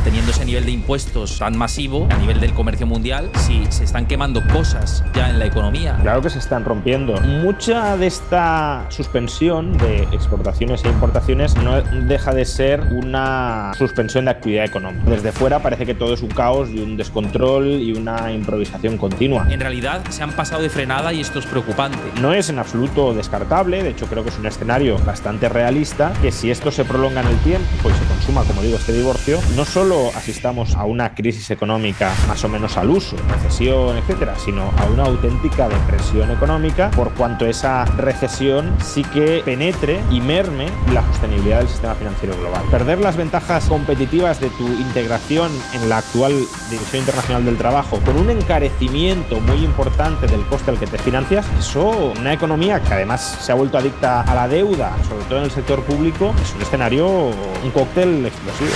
manteniendo ese nivel de impuestos tan masivo a nivel del comercio mundial, si se están quemando cosas ya en la economía. Claro que se están rompiendo. Mucha de esta suspensión de exportaciones e importaciones no deja de ser una suspensión de actividad económica. Desde fuera parece que todo es un caos y un descontrol y una improvisación continua. En realidad se han pasado de frenada y esto es preocupante. No es en absoluto descartable, de hecho creo que es un escenario bastante realista, que si esto se prolonga en el tiempo y se consuma, como digo, este divorcio, no solo asistamos a una crisis económica más o menos al uso, recesión, etcétera, sino a una auténtica depresión económica, por cuanto esa recesión sí que penetre y merme la sostenibilidad del sistema financiero global. Perder las ventajas competitivas de tu integración en la actual División Internacional del Trabajo con un encarecimiento muy importante del coste al que te financias, eso, una economía que además se ha vuelto adicta a la deuda, sobre todo en el sector público, es un escenario, un cóctel explosivo.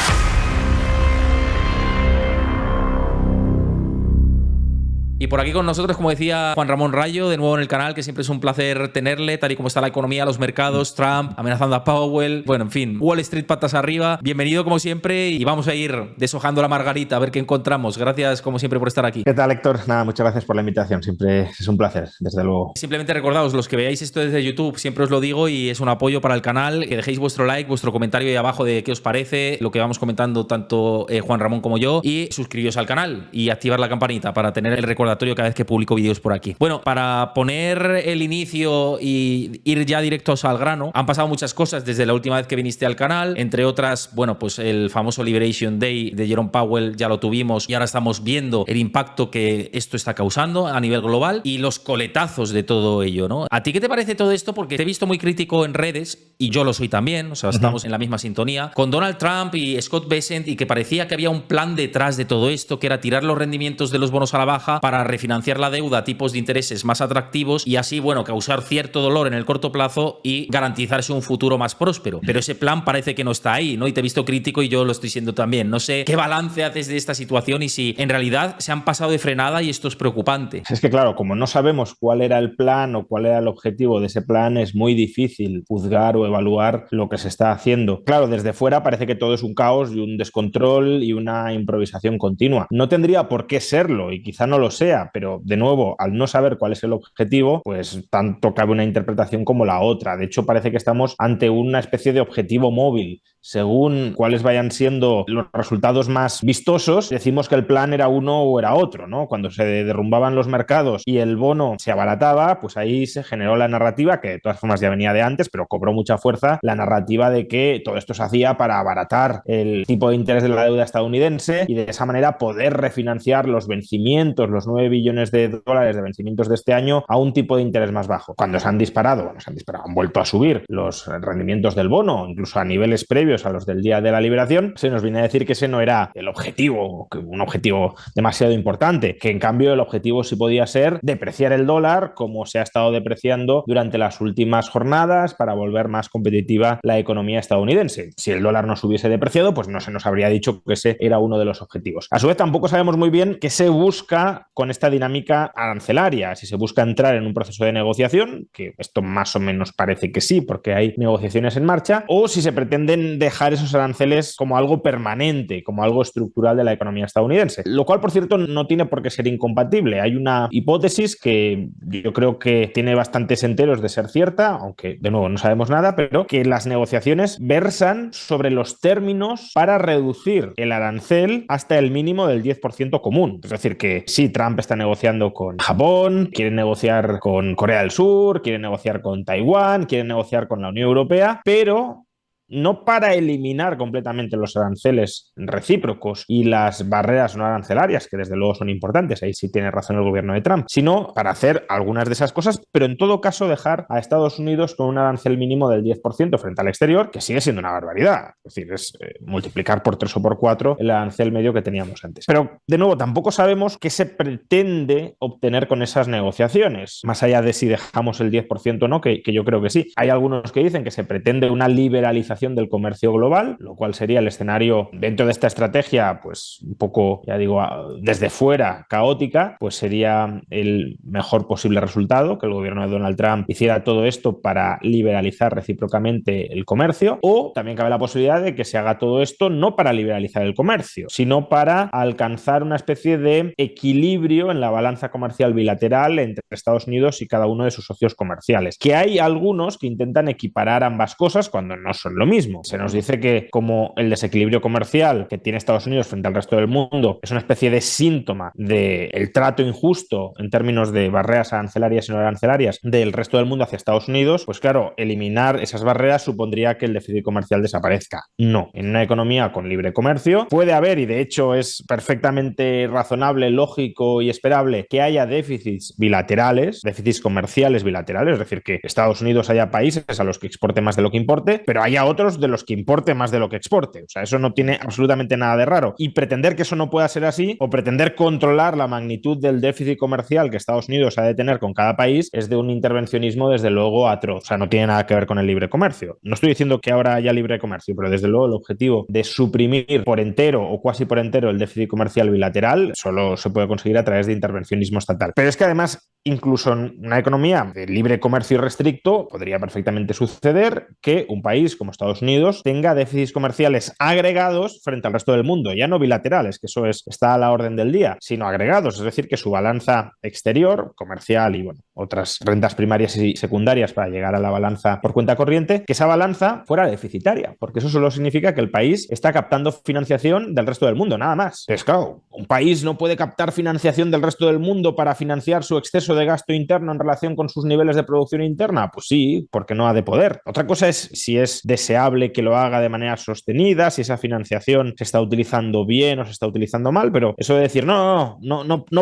Y por aquí con nosotros, como decía Juan Ramón Rayo, de nuevo en el canal, que siempre es un placer tenerle, tal y como está la economía, los mercados, Trump amenazando a Powell, bueno, en fin, Wall Street patas arriba. Bienvenido como siempre y vamos a ir deshojando la margarita a ver qué encontramos. Gracias como siempre por estar aquí. ¿Qué tal, Héctor? Nada, muchas gracias por la invitación, siempre es un placer, desde luego. Simplemente recordaos, los que veáis esto desde YouTube, siempre os lo digo y es un apoyo para el canal, que dejéis vuestro like, vuestro comentario ahí abajo de qué os parece, lo que vamos comentando tanto Juan Ramón como yo, y suscribiros al canal y activar la campanita para tener el recordatorio cada vez que publico vídeos por aquí. Bueno, para poner el inicio y ir ya directos al grano, han pasado muchas cosas desde la última vez que viniste al canal, entre otras, bueno, pues el famoso Liberation Day de Jerome Powell ya lo tuvimos y ahora estamos viendo el impacto que esto está causando a nivel global y los coletazos de todo ello, ¿no? ¿A ti qué te parece todo esto? Porque te he visto muy crítico en redes y yo lo soy también, o sea, estamos en la misma sintonía, con Donald Trump y Scott Bessent, y que parecía que había un plan detrás de todo esto, que era tirar los rendimientos de los bonos a la baja para refinanciar la deuda a tipos de intereses más atractivos y así, bueno, causar cierto dolor en el corto plazo y garantizarse un futuro más próspero. Pero ese plan parece que no está ahí, ¿no? Y te he visto crítico y yo lo estoy siendo también. No sé qué balance haces de esta situación y si en realidad se han pasado de frenada y esto es preocupante. Es que claro, como no sabemos cuál era el plan o cuál era el objetivo de ese plan, es muy difícil juzgar o evaluar lo que se está haciendo. Claro, desde fuera parece que todo es un caos y un descontrol y una improvisación continua. No tendría por qué serlo y quizá no lo sea, pero de nuevo, al no saber cuál es el objetivo, pues tanto cabe una interpretación como la otra. De hecho, parece que estamos ante una especie de objetivo móvil. Según cuáles vayan siendo los resultados más vistosos, decimos que el plan era uno o era otro, ¿no? Cuando se derrumbaban los mercados y el bono se abarataba, pues ahí se generó la narrativa, que de todas formas ya venía de antes, pero cobró mucha fuerza, la narrativa de que todo esto se hacía para abaratar el tipo de interés de la deuda estadounidense y de esa manera poder refinanciar los vencimientos, los 9 billones de dólares de vencimientos de este año a un tipo de interés más bajo. Cuando se han disparado, han vuelto a subir los rendimientos del bono, incluso a niveles previos a los del día de la liberación, se nos viene a decir que ese no era el objetivo, un objetivo demasiado importante, que en cambio el objetivo sí podía ser depreciar el dólar como se ha estado depreciando durante las últimas jornadas para volver más competitiva la economía estadounidense. Si el dólar no se hubiese depreciado, pues no se nos habría dicho que ese era uno de los objetivos. A su vez, tampoco sabemos muy bien qué se busca con esta dinámica arancelaria, si se busca entrar en un proceso de negociación, que esto más o menos parece que sí, porque hay negociaciones en marcha, o si se pretenden dejar esos aranceles como algo permanente, como algo estructural de la economía estadounidense, lo cual, por cierto, no tiene por qué ser incompatible. Hay una hipótesis que yo creo que tiene bastantes enteros de ser cierta, aunque de nuevo no sabemos nada, pero que las negociaciones versan sobre los términos para reducir el arancel hasta el mínimo del 10% común. Es decir, que sí, Trump está negociando con Japón, quiere negociar con Corea del Sur, quiere negociar con Taiwán, quiere negociar con la Unión Europea, pero no para eliminar completamente los aranceles recíprocos y las barreras no arancelarias, que desde luego son importantes, ahí sí tiene razón el gobierno de Trump, sino para hacer algunas de esas cosas, pero en todo caso dejar a Estados Unidos con un arancel mínimo del 10% frente al exterior, que sigue siendo una barbaridad. Es decir, es multiplicar por 3 o por 4 el arancel medio que teníamos antes. Pero, de nuevo, tampoco sabemos qué se pretende obtener con esas negociaciones, más allá de si dejamos el 10% o no, que yo creo que sí. Hay algunos que dicen que se pretende una liberalización liberalización del comercio global, lo cual sería el escenario dentro de esta estrategia, pues un poco, ya digo, desde fuera caótica, pues sería el mejor posible resultado, que el gobierno de Donald Trump hiciera todo esto para liberalizar recíprocamente el comercio, o también cabe la posibilidad de que se haga todo esto no para liberalizar el comercio, sino para alcanzar una especie de equilibrio en la balanza comercial bilateral entre Estados Unidos y cada uno de sus socios comerciales, que hay algunos que intentan equiparar ambas cosas cuando no son lo mismo. Se nos dice que como el desequilibrio comercial que tiene Estados Unidos frente al resto del mundo es una especie de síntoma del trato injusto en términos de barreras arancelarias y no arancelarias del resto del mundo hacia Estados Unidos, pues claro, eliminar esas barreras supondría que el déficit comercial desaparezca. No, en una economía con libre comercio puede haber, y de hecho es perfectamente razonable, lógico y esperable, que haya déficits bilaterales, déficits comerciales bilaterales, es decir, que Estados Unidos haya países a los que exporte más de lo que importe, pero haya otros de los que importe más de lo que exporte. O sea, eso no tiene absolutamente nada de raro. Y pretender que eso no pueda ser así, o pretender controlar la magnitud del déficit comercial que Estados Unidos ha de tener con cada país, es de un intervencionismo desde luego atroz. O sea, no tiene nada que ver con el libre comercio. No estoy diciendo que ahora haya libre comercio, pero desde luego el objetivo de suprimir por entero o casi por entero el déficit comercial bilateral solo se puede conseguir a través de intervencionismo estatal. Pero es que además, incluso en una economía de libre comercio irrestricto, podría perfectamente suceder que un país como Estados Unidos tenga déficits comerciales agregados frente al resto del mundo, ya no bilaterales, que eso está a la orden del día, sino agregados, es decir, que su balanza exterior, comercial y bueno, otras rentas primarias y secundarias para llegar a la balanza por cuenta corriente, que esa balanza fuera deficitaria, porque eso solo significa que el país está captando financiación del resto del mundo, nada más. Entonces, claro, un país no puede captar financiación del resto del mundo para financiar su exceso de gasto interno en relación con sus niveles de producción interna. Pues sí, porque no ha de poder. Otra cosa es si es deseable que lo haga de manera sostenida, si esa financiación se está utilizando bien o se está utilizando mal, pero eso de decir no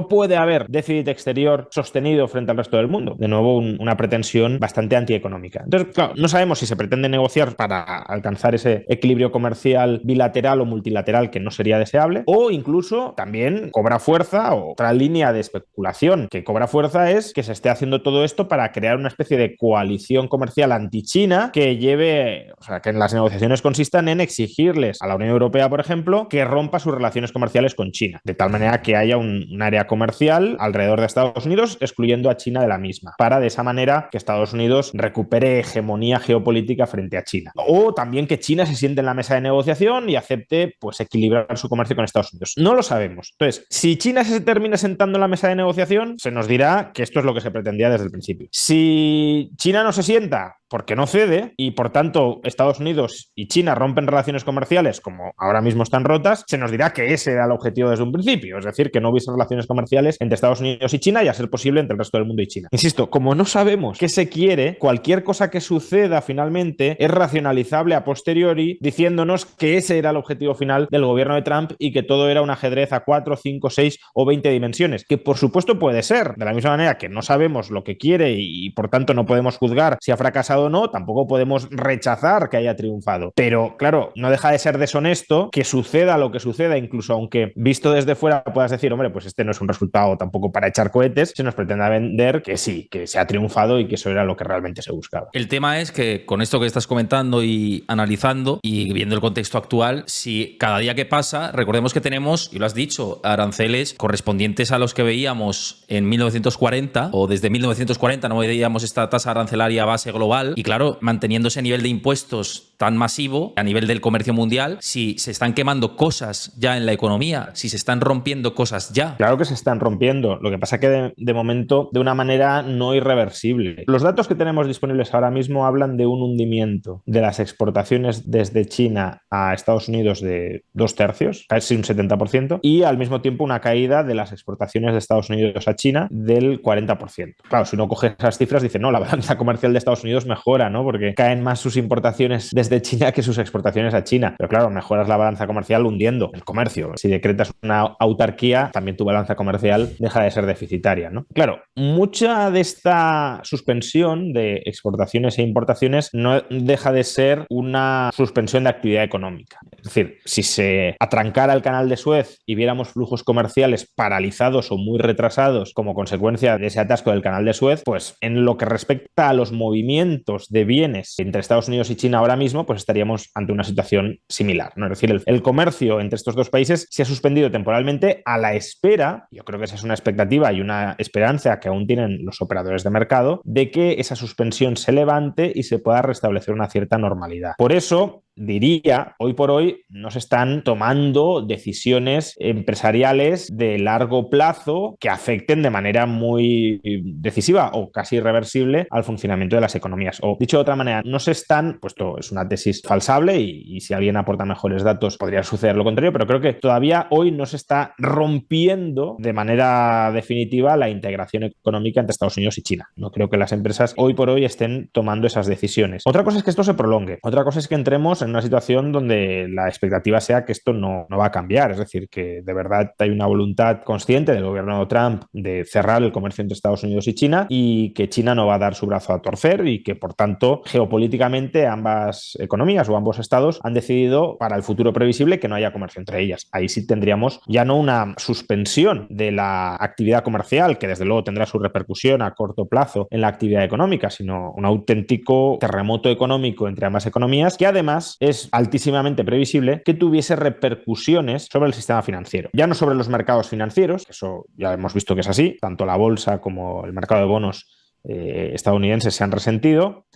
puede haber déficit exterior sostenido frente al resto del mundo. De nuevo, una pretensión bastante antieconómica. Entonces, claro, no sabemos si se pretende negociar para alcanzar ese equilibrio comercial bilateral o multilateral que no sería deseable, o incluso también cobra fuerza, otra línea de especulación que cobra fuerza es que se esté haciendo todo esto para crear una especie de coalición comercial anti-China que lleve, o sea, que en las negociaciones consistan en exigirles a la Unión Europea, por ejemplo, que rompa sus relaciones comerciales con China, de tal manera que haya un área comercial alrededor de Estados Unidos, excluyendo a China de la misma, para de esa manera que Estados Unidos recupere hegemonía geopolítica frente a China. O también que China se siente en la mesa de negociación y acepte, pues, equilibrar su comercio con Estados Unidos. No lo sabemos. Entonces, si China se termina sentando en la mesa de negociación, se nos dirá que esto es lo que se pretendía desde el principio. Si China no se sienta porque no cede y por tanto Estados Unidos y China rompen relaciones comerciales como ahora mismo están rotas, se nos dirá que ese era el objetivo desde un principio, es decir, que no hubiese relaciones comerciales entre Estados Unidos y China y a ser posible entre el resto del mundo y China. Insisto, como no sabemos qué se quiere, cualquier cosa que suceda finalmente es racionalizable a posteriori diciéndonos que ese era el objetivo final del gobierno de Trump y que todo era un ajedrez a 4, 5, 6 o 20 dimensiones, que por supuesto puede ser, de la misma manera que no sabemos lo que quiere y por tanto no podemos juzgar si ha fracasado o no, tampoco podemos rechazar que haya triunfado. Pero claro, no deja de ser deshonesto que suceda lo que suceda, incluso aunque visto desde fuera puedas decir, hombre, pues este no es un resultado tampoco para echar cohetes, se nos pretende vender que sí, que se ha triunfado y que eso era lo que realmente se buscaba. El tema es que con esto que estás comentando y analizando y viendo el contexto actual, si cada día que pasa, recordemos que tenemos, y lo has dicho, aranceles correspondientes a los que veíamos en 1940 o desde 1940 no veíamos esta tasa arancelaria base global y claro, manteniendo ese nivel de impuestos tan masivo a nivel del comercio mundial, si se están quemando cosas ya en la economía, si se están rompiendo cosas ya. Claro que se están rompiendo, lo que pasa que de momento de una manera no irreversible. Los datos que tenemos disponibles ahora mismo hablan de un hundimiento de las exportaciones desde China a Estados Unidos de 2/3, casi un 70%, y al mismo tiempo una caída de las exportaciones de Estados Unidos a China del 40%. Claro, si uno coge esas cifras dice, no, la balanza comercial de Estados Unidos mejora, ¿no? Porque caen más sus importaciones desde China que sus exportaciones a China. Pero claro, mejoras la balanza comercial hundiendo el comercio. Si decretas una autarquía, también tu balanza comercial deja de ser deficitaria, ¿no? Claro, mucha de esta suspensión de exportaciones e importaciones no deja de ser una suspensión de actividad económica. Es decir, si se atrancara el canal de Suez y viéramos flujos comerciales paralizados o muy retrasados como consecuencia de ese atasco del canal de Suez, pues en lo que respecta a los movimientos de bienes entre Estados Unidos y China ahora mismo, mismo pues estaríamos ante una situación similar, ¿no? Es decir, el comercio entre estos dos países se ha suspendido temporalmente a la espera, yo creo que esa es una expectativa y una esperanza que aún tienen los operadores de mercado, de que esa suspensión se levante y se pueda restablecer una cierta normalidad. Por eso, diría, hoy por hoy no se están tomando decisiones empresariales de largo plazo que afecten de manera muy decisiva o casi irreversible al funcionamiento de las economías. O dicho de otra manera, no se están, pues esto es una tesis falsable y si alguien aporta mejores datos podría suceder lo contrario, pero creo que todavía hoy no se está rompiendo de manera definitiva la integración económica entre Estados Unidos y China. No creo que las empresas hoy por hoy estén tomando esas decisiones. Otra cosa es que esto se prolongue. Otra cosa es que entremos en una situación donde la expectativa sea que esto no va a cambiar, es decir, que de verdad hay una voluntad consciente del gobierno de Trump de cerrar el comercio entre Estados Unidos y China y que China no va a dar su brazo a torcer y que, por tanto, geopolíticamente ambas economías o ambos estados han decidido para el futuro previsible que no haya comercio entre ellas. Ahí sí tendríamos ya no una suspensión de la actividad comercial, que desde luego tendrá su repercusión a corto plazo en la actividad económica, sino un auténtico terremoto económico entre ambas economías que además es altísimamente previsible que tuviese repercusiones sobre el sistema financiero. Ya no sobre los mercados financieros, eso ya hemos visto que es así, tanto la bolsa como el mercado de bonos estadounidenses se han resentido,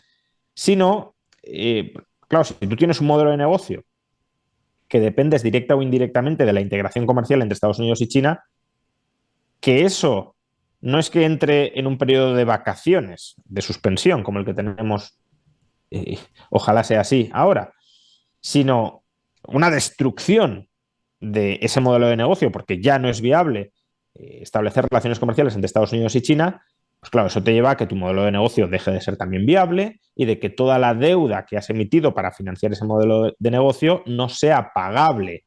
sino, claro, si tú tienes un modelo de negocio que dependes directa o indirectamente de la integración comercial entre Estados Unidos y China, que eso no es que entre en un periodo de vacaciones, de suspensión, como el que tenemos, ojalá sea así ahora, sino una destrucción de ese modelo de negocio, porque ya no es viable establecer relaciones comerciales entre Estados Unidos y China, pues claro, eso te lleva a que tu modelo de negocio deje de ser también viable y de que toda la deuda que has emitido para financiar ese modelo de negocio no sea pagable.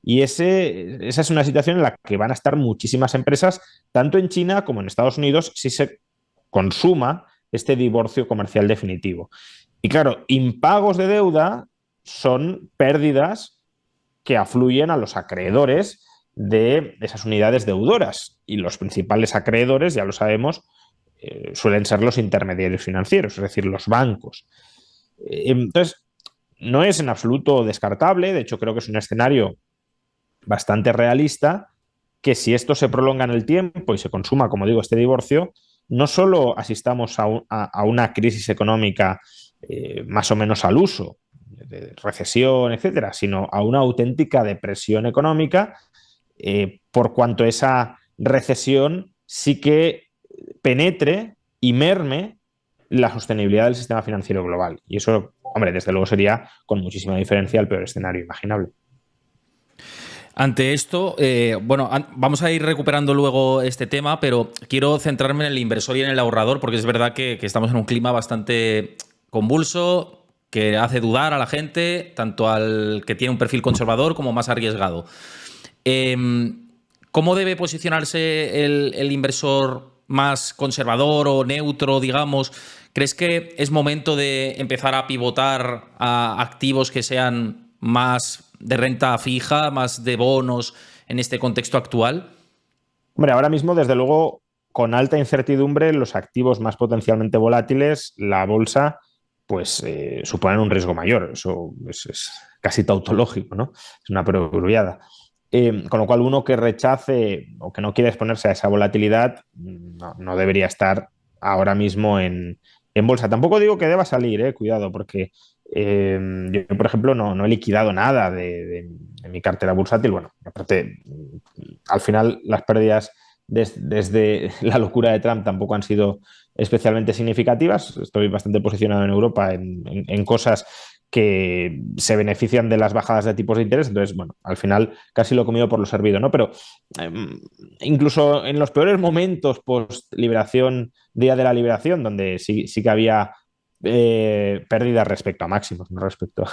Y esa es una situación en la que van a estar muchísimas empresas, tanto en China como en Estados Unidos, si se consuma este divorcio comercial definitivo. Y claro, impagos de deuda son pérdidas que afluyen a los acreedores de esas unidades deudoras. Y los principales acreedores, ya lo sabemos, suelen ser los intermediarios financieros, es decir, los bancos. Entonces, no es en absoluto descartable, de hecho creo que es un escenario bastante realista, que si esto se prolonga en el tiempo y se consuma, como digo, este divorcio, no solo asistamos a una crisis económica más o menos al uso, de recesión, etcétera, sino a una auténtica depresión económica, por cuanto esa recesión sí que penetre y merme la sostenibilidad del sistema financiero global. Y eso, hombre, desde luego sería con muchísima diferencia el peor escenario imaginable. Ante esto, bueno, vamos a ir recuperando luego este tema, pero quiero centrarme en el inversor y en el ahorrador, porque es verdad que estamos en un clima bastante convulso, que hace dudar a la gente, tanto al que tiene un perfil conservador como más arriesgado. ¿Cómo debe posicionarse el inversor más conservador o neutro, digamos? ¿Crees que es momento de empezar a pivotar a activos que sean más de renta fija, más de bonos en este contexto actual? Hombre, ahora mismo, desde luego, con alta incertidumbre, los activos más potencialmente volátiles, la bolsa, pues suponen un riesgo mayor. Eso es casi tautológico, ¿no? Es una perogrullada. Con lo cual, uno que rechace o que no quiere exponerse a esa volatilidad no debería estar ahora mismo en bolsa. Tampoco digo que deba salir, cuidado, porque yo, por ejemplo, no he liquidado nada de mi cartera bursátil. Bueno, aparte, al final las pérdidas desde la locura de Trump tampoco han sido especialmente significativas. Estoy bastante posicionado en Europa en cosas que se benefician de las bajadas de tipos de interés. Entonces, bueno, al final casi lo he comido por lo servido, ¿no? Pero incluso en los peores momentos post-liberación, día de la liberación, donde sí que había pérdidas respecto a máximos, no respecto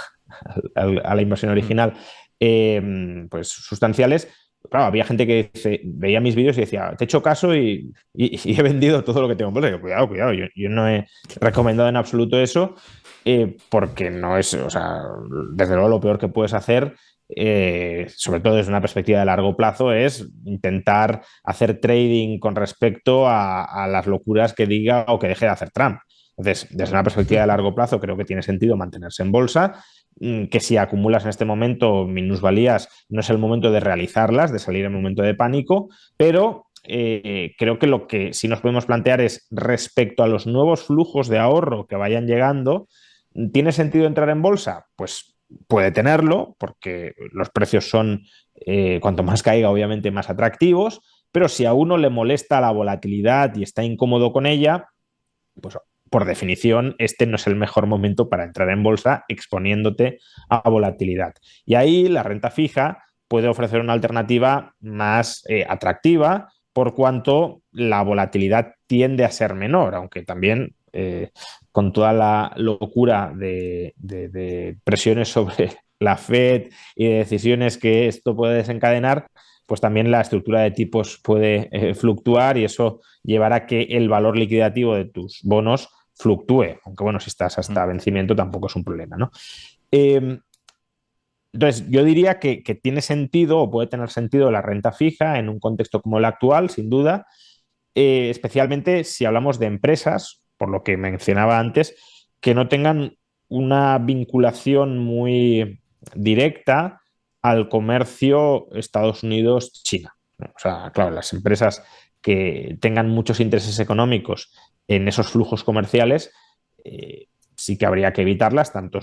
a la inversión original, pues sustanciales. Claro, había gente que veía mis vídeos y decía, te he hecho caso y he vendido todo lo que tengo en bolsa. Y yo, cuidado, yo no he recomendado en absoluto eso, porque no es, o sea, desde luego lo peor que puedes hacer, sobre todo desde una perspectiva de largo plazo, es intentar hacer trading con respecto a las locuras que diga o que deje de hacer Trump. Entonces, desde una perspectiva de largo plazo, creo que tiene sentido mantenerse en bolsa, que si acumulas en este momento minusvalías, no es el momento de realizarlas, de salir en momento de pánico, pero creo que lo que sí nos podemos plantear es respecto a los nuevos flujos de ahorro que vayan llegando, ¿tiene sentido entrar en bolsa? Pues puede tenerlo, porque los precios son, cuanto más caiga, obviamente, más atractivos, pero si a uno le molesta la volatilidad y está incómodo con ella, pues por definición, este no es el mejor momento para entrar en bolsa exponiéndote a volatilidad. Y ahí la renta fija puede ofrecer una alternativa más atractiva por cuanto la volatilidad tiende a ser menor, aunque también con toda la locura de presiones sobre la Fed y de decisiones que esto puede desencadenar, pues también la estructura de tipos puede fluctuar y eso llevará a que el valor liquidativo de tus bonos fluctúe, aunque bueno, si estás hasta vencimiento tampoco es un problema, ¿no? Entonces, yo diría que tiene sentido o puede tener sentido la renta fija en un contexto como el actual, sin duda, especialmente si hablamos de empresas, por lo que mencionaba antes, que no tengan una vinculación muy directa al comercio Estados Unidos-China. O sea, claro, las empresas que tengan muchos intereses económicos en esos flujos comerciales, sí que habría que evitarlas, tanto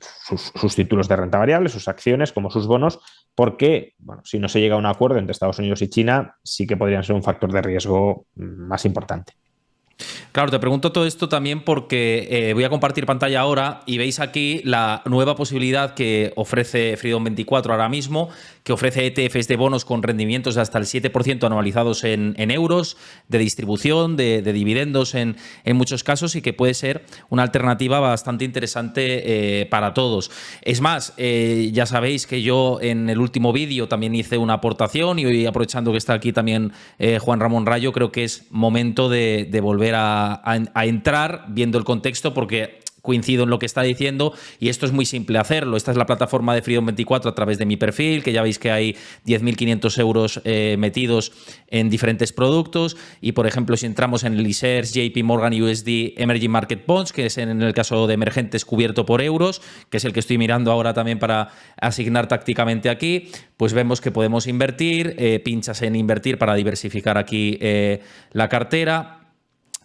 sus títulos de renta variable, sus acciones, como sus bonos, porque, bueno, si no se llega a un acuerdo entre Estados Unidos y China, sí que podrían ser un factor de riesgo más importante. Claro, te pregunto todo esto también porque voy a compartir pantalla ahora y veis aquí la nueva posibilidad que ofrece Freedom 24 ahora mismo, que ofrece ETFs de bonos con rendimientos de hasta el 7% anualizados en euros, de distribución, de dividendos en muchos casos, y que puede ser una alternativa bastante interesante para todos. Es más, ya sabéis que yo en el último vídeo también hice una aportación, y hoy, aprovechando que está aquí también Juan Ramón Rayo, creo que es momento de volver a entrar viendo el contexto, porque coincido en lo que está diciendo y esto es muy simple hacerlo. Esta es la plataforma de Freedom 24 a través de mi perfil, que ya veis que hay 10.500 euros metidos en diferentes productos, y por ejemplo si entramos en el ISERS JP Morgan USD Emerging Market Bonds, que es en el caso de emergentes cubierto por euros, que es el que estoy mirando ahora también para asignar tácticamente aquí, pues vemos que podemos invertir, pinchas en invertir para diversificar aquí la cartera.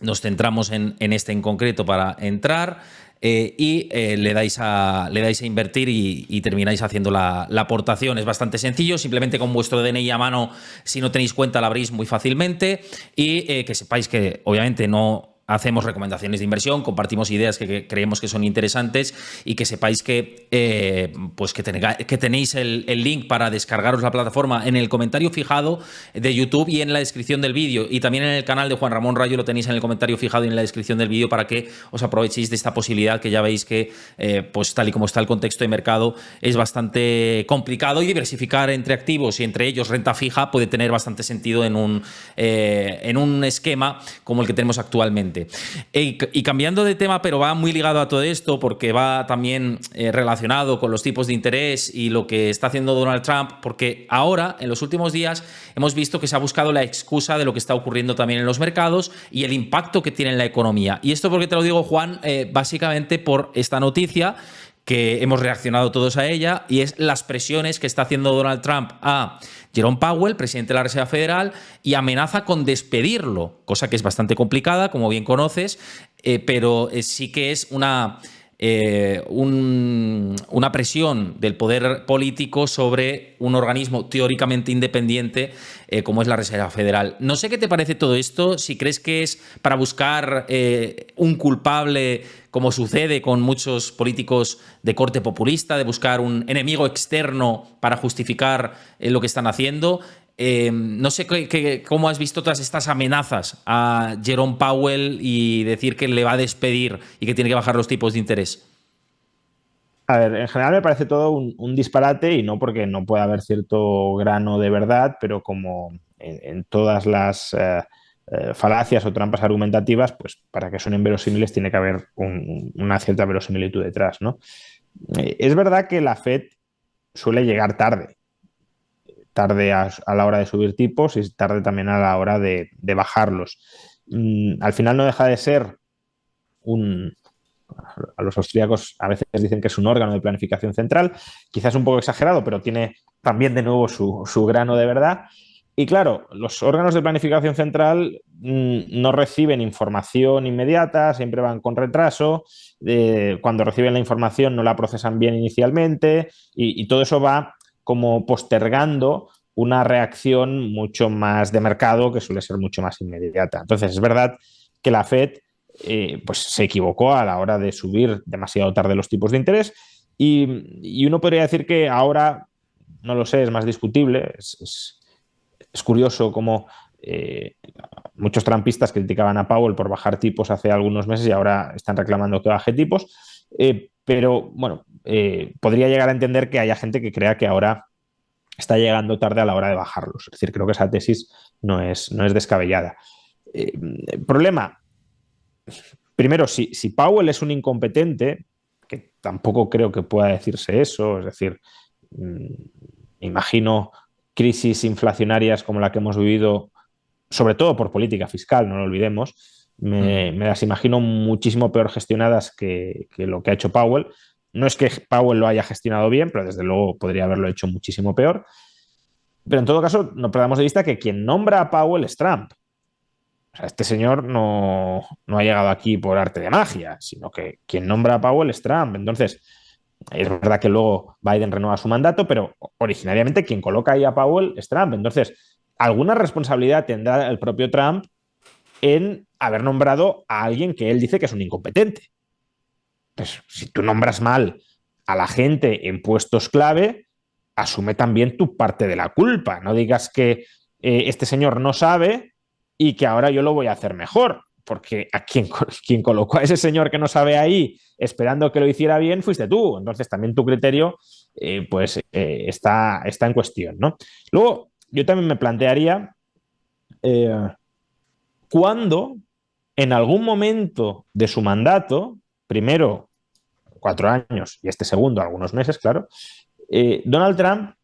Nos centramos en este en concreto para entrar y le dais a invertir y termináis haciendo la aportación. Es bastante sencillo, simplemente con vuestro DNI a mano, si no tenéis cuenta la abrís muy fácilmente, y que sepáis que obviamente no hacemos recomendaciones de inversión, compartimos ideas que creemos que son interesantes, y que sepáis que, pues que tenéis el link para descargaros la plataforma en el comentario fijado de YouTube y en la descripción del vídeo, y también en el canal de Juan Ramón Rayo lo tenéis en el comentario fijado y en la descripción del vídeo, para que os aprovechéis de esta posibilidad, que ya veis que pues tal y como está el contexto de mercado es bastante complicado, y diversificar entre activos y entre ellos renta fija puede tener bastante sentido en un esquema como el que tenemos actualmente. Y cambiando de tema, pero va muy ligado a todo esto, porque va también relacionado con los tipos de interés y lo que está haciendo Donald Trump, porque ahora, en los últimos días, hemos visto que se ha buscado la excusa de lo que está ocurriendo también en los mercados y el impacto que tiene en la economía. Y esto, porque te lo digo, Juan, básicamente por esta noticia, que hemos reaccionado todos a ella, y es las presiones que está haciendo Donald Trump a Jerome Powell, presidente de la Reserva Federal, y amenaza con despedirlo, cosa que es bastante complicada, como bien conoces, pero sí que es una presión del poder político sobre un organismo teóricamente independiente como es la Reserva Federal. No sé qué te parece todo esto, si crees que es para buscar un culpable, como sucede con muchos políticos de corte populista, de buscar un enemigo externo para justificar lo que están haciendo. No sé cómo has visto todas estas amenazas a Jerome Powell y decir que le va a despedir y que tiene que bajar los tipos de interés. A ver, en general me parece todo un disparate, y no porque no pueda haber cierto grano de verdad, pero como en todas las falacias o trampas argumentativas, pues para que suenen verosímiles tiene que haber una cierta verosimilitud detrás, ¿no? Es verdad que la Fed suele llegar tarde a la hora de subir tipos y tarde también a la hora de bajarlos. Al final no deja de ser a los austríacos a veces dicen que es un órgano de planificación central, quizás un poco exagerado, pero tiene también de nuevo su grano de verdad. Y claro, los órganos de planificación central no reciben información inmediata, siempre van con retraso, cuando reciben la información no la procesan bien inicialmente y todo eso va como postergando una reacción mucho más de mercado que suele ser mucho más inmediata. Entonces, es verdad que la Fed pues se equivocó a la hora de subir demasiado tarde los tipos de interés y uno podría decir que ahora, no lo sé, es más discutible, es curioso cómo muchos trampistas criticaban a Powell por bajar tipos hace algunos meses y ahora están reclamando que baje tipos, pero bueno, podría llegar a entender que haya gente que crea que ahora está llegando tarde a la hora de bajarlos. Es decir, creo que esa tesis no es descabellada. Problema, primero, si Powell es un incompetente, que tampoco creo que pueda decirse eso, es decir, imagino crisis inflacionarias como la que hemos vivido, sobre todo por política fiscal, no lo olvidemos, me las imagino muchísimo peor gestionadas que lo que ha hecho Powell. No es que Powell lo haya gestionado bien, pero desde luego podría haberlo hecho muchísimo peor. Pero en todo caso, no perdamos de vista que quien nombra a Powell es Trump. O sea, este señor no ha llegado aquí por arte de magia, sino que quien nombra a Powell es Trump. Entonces, es verdad que luego Biden renueva su mandato, pero originariamente quien coloca ahí a Powell es Trump. Entonces, alguna responsabilidad tendrá el propio Trump en haber nombrado a alguien que él dice que es un incompetente. Pues, si tú nombras mal a la gente en puestos clave, asume también tu parte de la culpa. No digas que este señor no sabe y que ahora yo lo voy a hacer mejor, porque a quien colocó a ese señor que no sabe ahí esperando que lo hiciera bien fuiste tú. Entonces también tu criterio está en cuestión, ¿no? Luego, yo también me plantearía cuándo en algún momento de su mandato, primero 4 años y este segundo algunos meses, claro, Donald Trump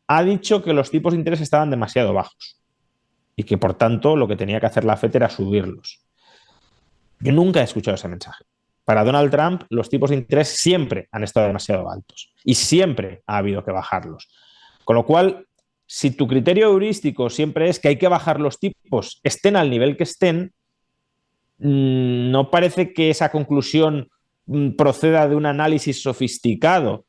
ha dicho que los tipos de interés estaban demasiado bajos y que por tanto lo que tenía que hacer la FED era subirlos. Yo nunca he escuchado ese mensaje. Para Donald Trump los tipos de interés siempre han estado demasiado altos y siempre ha habido que bajarlos. Con lo cual, si tu criterio heurístico siempre es que hay que bajar los tipos, estén al nivel que estén, no parece que esa conclusión proceda de un análisis sofisticado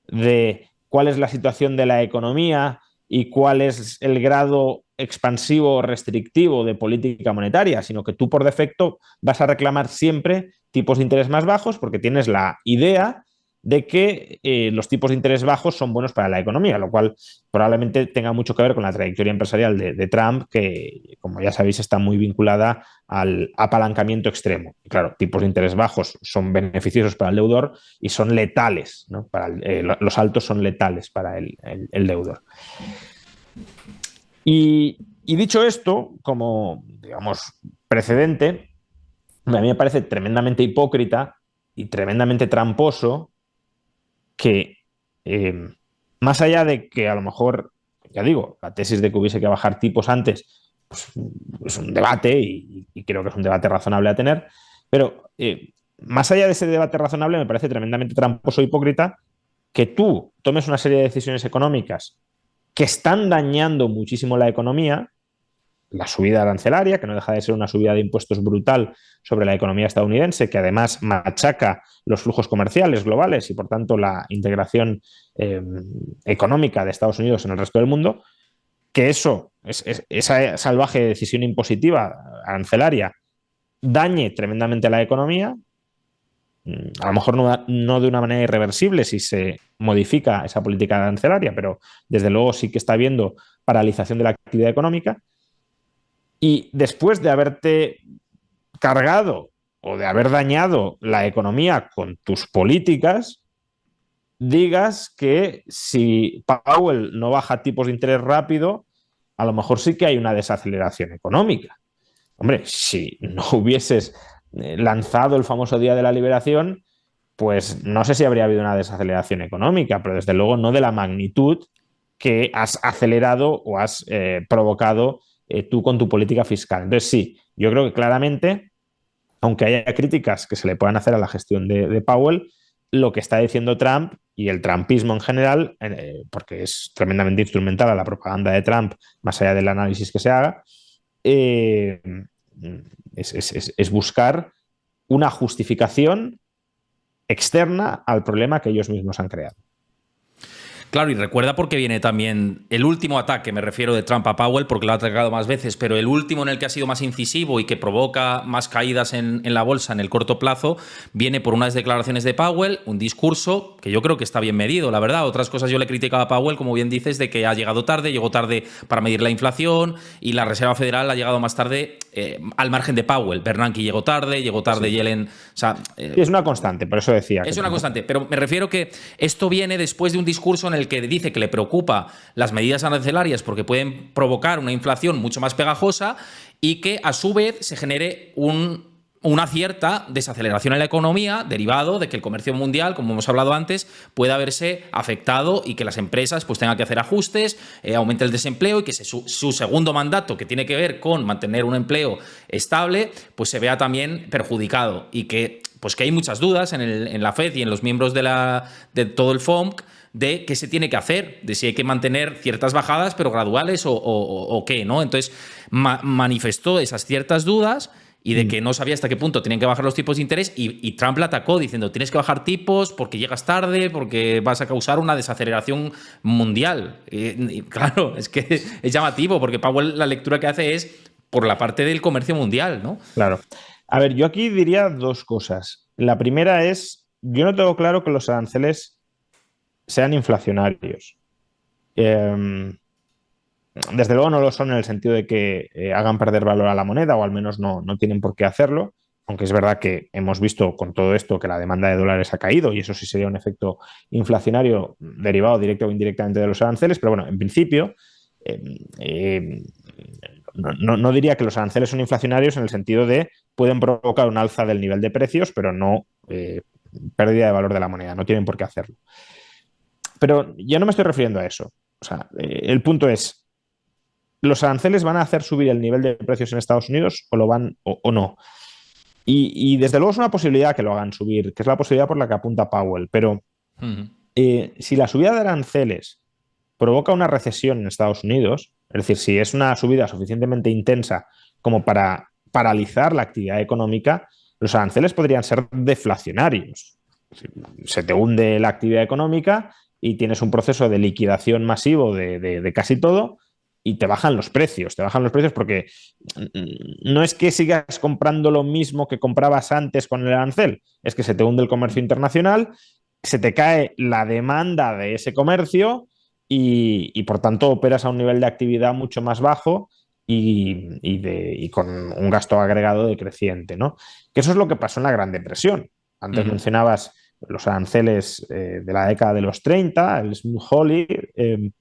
de cuál es la situación de la economía y cuál es el grado expansivo o restrictivo de política monetaria, sino que tú por defecto vas a reclamar siempre tipos de interés más bajos porque tienes la idea de que los tipos de interés bajos son buenos para la economía, lo cual probablemente tenga mucho que ver con la trayectoria empresarial de Trump, que, como ya sabéis, está muy vinculada al apalancamiento extremo. Y claro, tipos de interés bajos son beneficiosos para el deudor y son letales, ¿no? Los altos son letales para el deudor. Y dicho esto, como, digamos, precedente, a mí me parece tremendamente hipócrita y tremendamente tramposo que, más allá de que a lo mejor, ya digo, la tesis de que hubiese que bajar tipos antes, pues, es un debate y creo que es un debate razonable a tener, pero más allá de ese debate razonable me parece tremendamente tramposo e hipócrita que tú tomes una serie de decisiones económicas que están dañando muchísimo la economía, la subida arancelaria, que no deja de ser una subida de impuestos brutal sobre la economía estadounidense, que además machaca los flujos comerciales globales y por tanto la integración económica de Estados Unidos en el resto del mundo, que esa salvaje decisión impositiva arancelaria dañe tremendamente a la economía, a lo mejor no de una manera irreversible si se modifica esa política arancelaria, pero desde luego sí que está habiendo paralización de la actividad económica. Y después de haberte cargado o de haber dañado la economía con tus políticas, digas que si Powell no baja tipos de interés rápido, a lo mejor sí que hay una desaceleración económica. Hombre, si no hubieses lanzado el famoso Día de la Liberación, pues no sé si habría habido una desaceleración económica, pero desde luego no de la magnitud que has acelerado o has provocado tú con tu política fiscal. Entonces sí, yo creo que claramente aunque haya críticas que se le puedan hacer a la gestión de Powell, lo que está diciendo Trump y el trumpismo en general, porque es tremendamente instrumental a la propaganda de Trump, más allá del análisis que se haga, es buscar una justificación externa al problema que ellos mismos han creado. Claro, y recuerda por qué viene también el último ataque, me refiero de Trump a Powell, porque lo ha atacado más veces, pero el último en el que ha sido más incisivo y que provoca más caídas en la bolsa en el corto plazo, viene por unas declaraciones de Powell, un discurso que yo creo que está bien medido, la verdad. Otras cosas yo le criticaba a Powell, como bien dices, de que ha llegado tarde, llegó tarde para medir la inflación y la Reserva Federal ha llegado más tarde al margen de Powell. Bernanke llegó tarde sí. Yellen... O sea, es una constante, por eso decía. Es una constante, pero me refiero que esto viene después de un discurso en el que dice que le preocupa las medidas arancelarias porque pueden provocar una inflación mucho más pegajosa y que a su vez se genere una cierta desaceleración en la economía derivado de que el comercio mundial, como hemos hablado antes, pueda verse afectado y que las empresas pues tengan que hacer ajustes, aumente el desempleo y que su segundo mandato, que tiene que ver con mantener un empleo estable, pues se vea también perjudicado y que hay muchas dudas en la FED y en los miembros de todo el FOMC de qué se tiene que hacer, de si hay que mantener ciertas bajadas pero graduales o qué, ¿no? Entonces manifestó esas ciertas dudas y de que no sabía hasta qué punto tenían que bajar los tipos de interés y Trump la atacó diciendo tienes que bajar tipos porque llegas tarde, porque vas a causar una desaceleración mundial. Y claro, es que es llamativo porque Powell la lectura que hace es por la parte del comercio mundial, ¿no? Claro. A ver, yo aquí diría dos cosas. La primera es, yo no tengo claro que los aranceles sean inflacionarios. Desde luego no lo son en el sentido de que hagan perder valor a la moneda, o al menos no tienen por qué hacerlo, aunque es verdad que hemos visto con todo esto que la demanda de dólares ha caído y eso sí sería un efecto inflacionario derivado directo o indirectamente de los aranceles, pero bueno, en principio no diría que los aranceles son inflacionarios en el sentido de pueden provocar un alza del nivel de precios, pero no pérdida de valor de la moneda, no tienen por qué hacerlo. Pero ya no me estoy refiriendo a eso. O sea, el punto es, ¿los aranceles van a hacer subir el nivel de precios en Estados Unidos o lo van o no? Y desde luego es una posibilidad que lo hagan subir, que es la posibilidad por la que apunta Powell. Pero si la subida de aranceles provoca una recesión en Estados Unidos, es decir, si es una subida suficientemente intensa como para paralizar la actividad económica, los aranceles podrían ser deflacionarios. Se te hunde la actividad económica y tienes un proceso de liquidación masivo de casi todo y te bajan los precios. Te bajan los precios porque no es que sigas comprando lo mismo que comprabas antes con el arancel, es que se te hunde el comercio internacional, se te cae la demanda de ese comercio y por tanto operas a un nivel de actividad mucho más bajo y con un gasto agregado decreciente, ¿no? Que eso es lo que pasó en la Gran Depresión. Antes mencionabas los aranceles de la década de los 30, el Smoot-Hawley.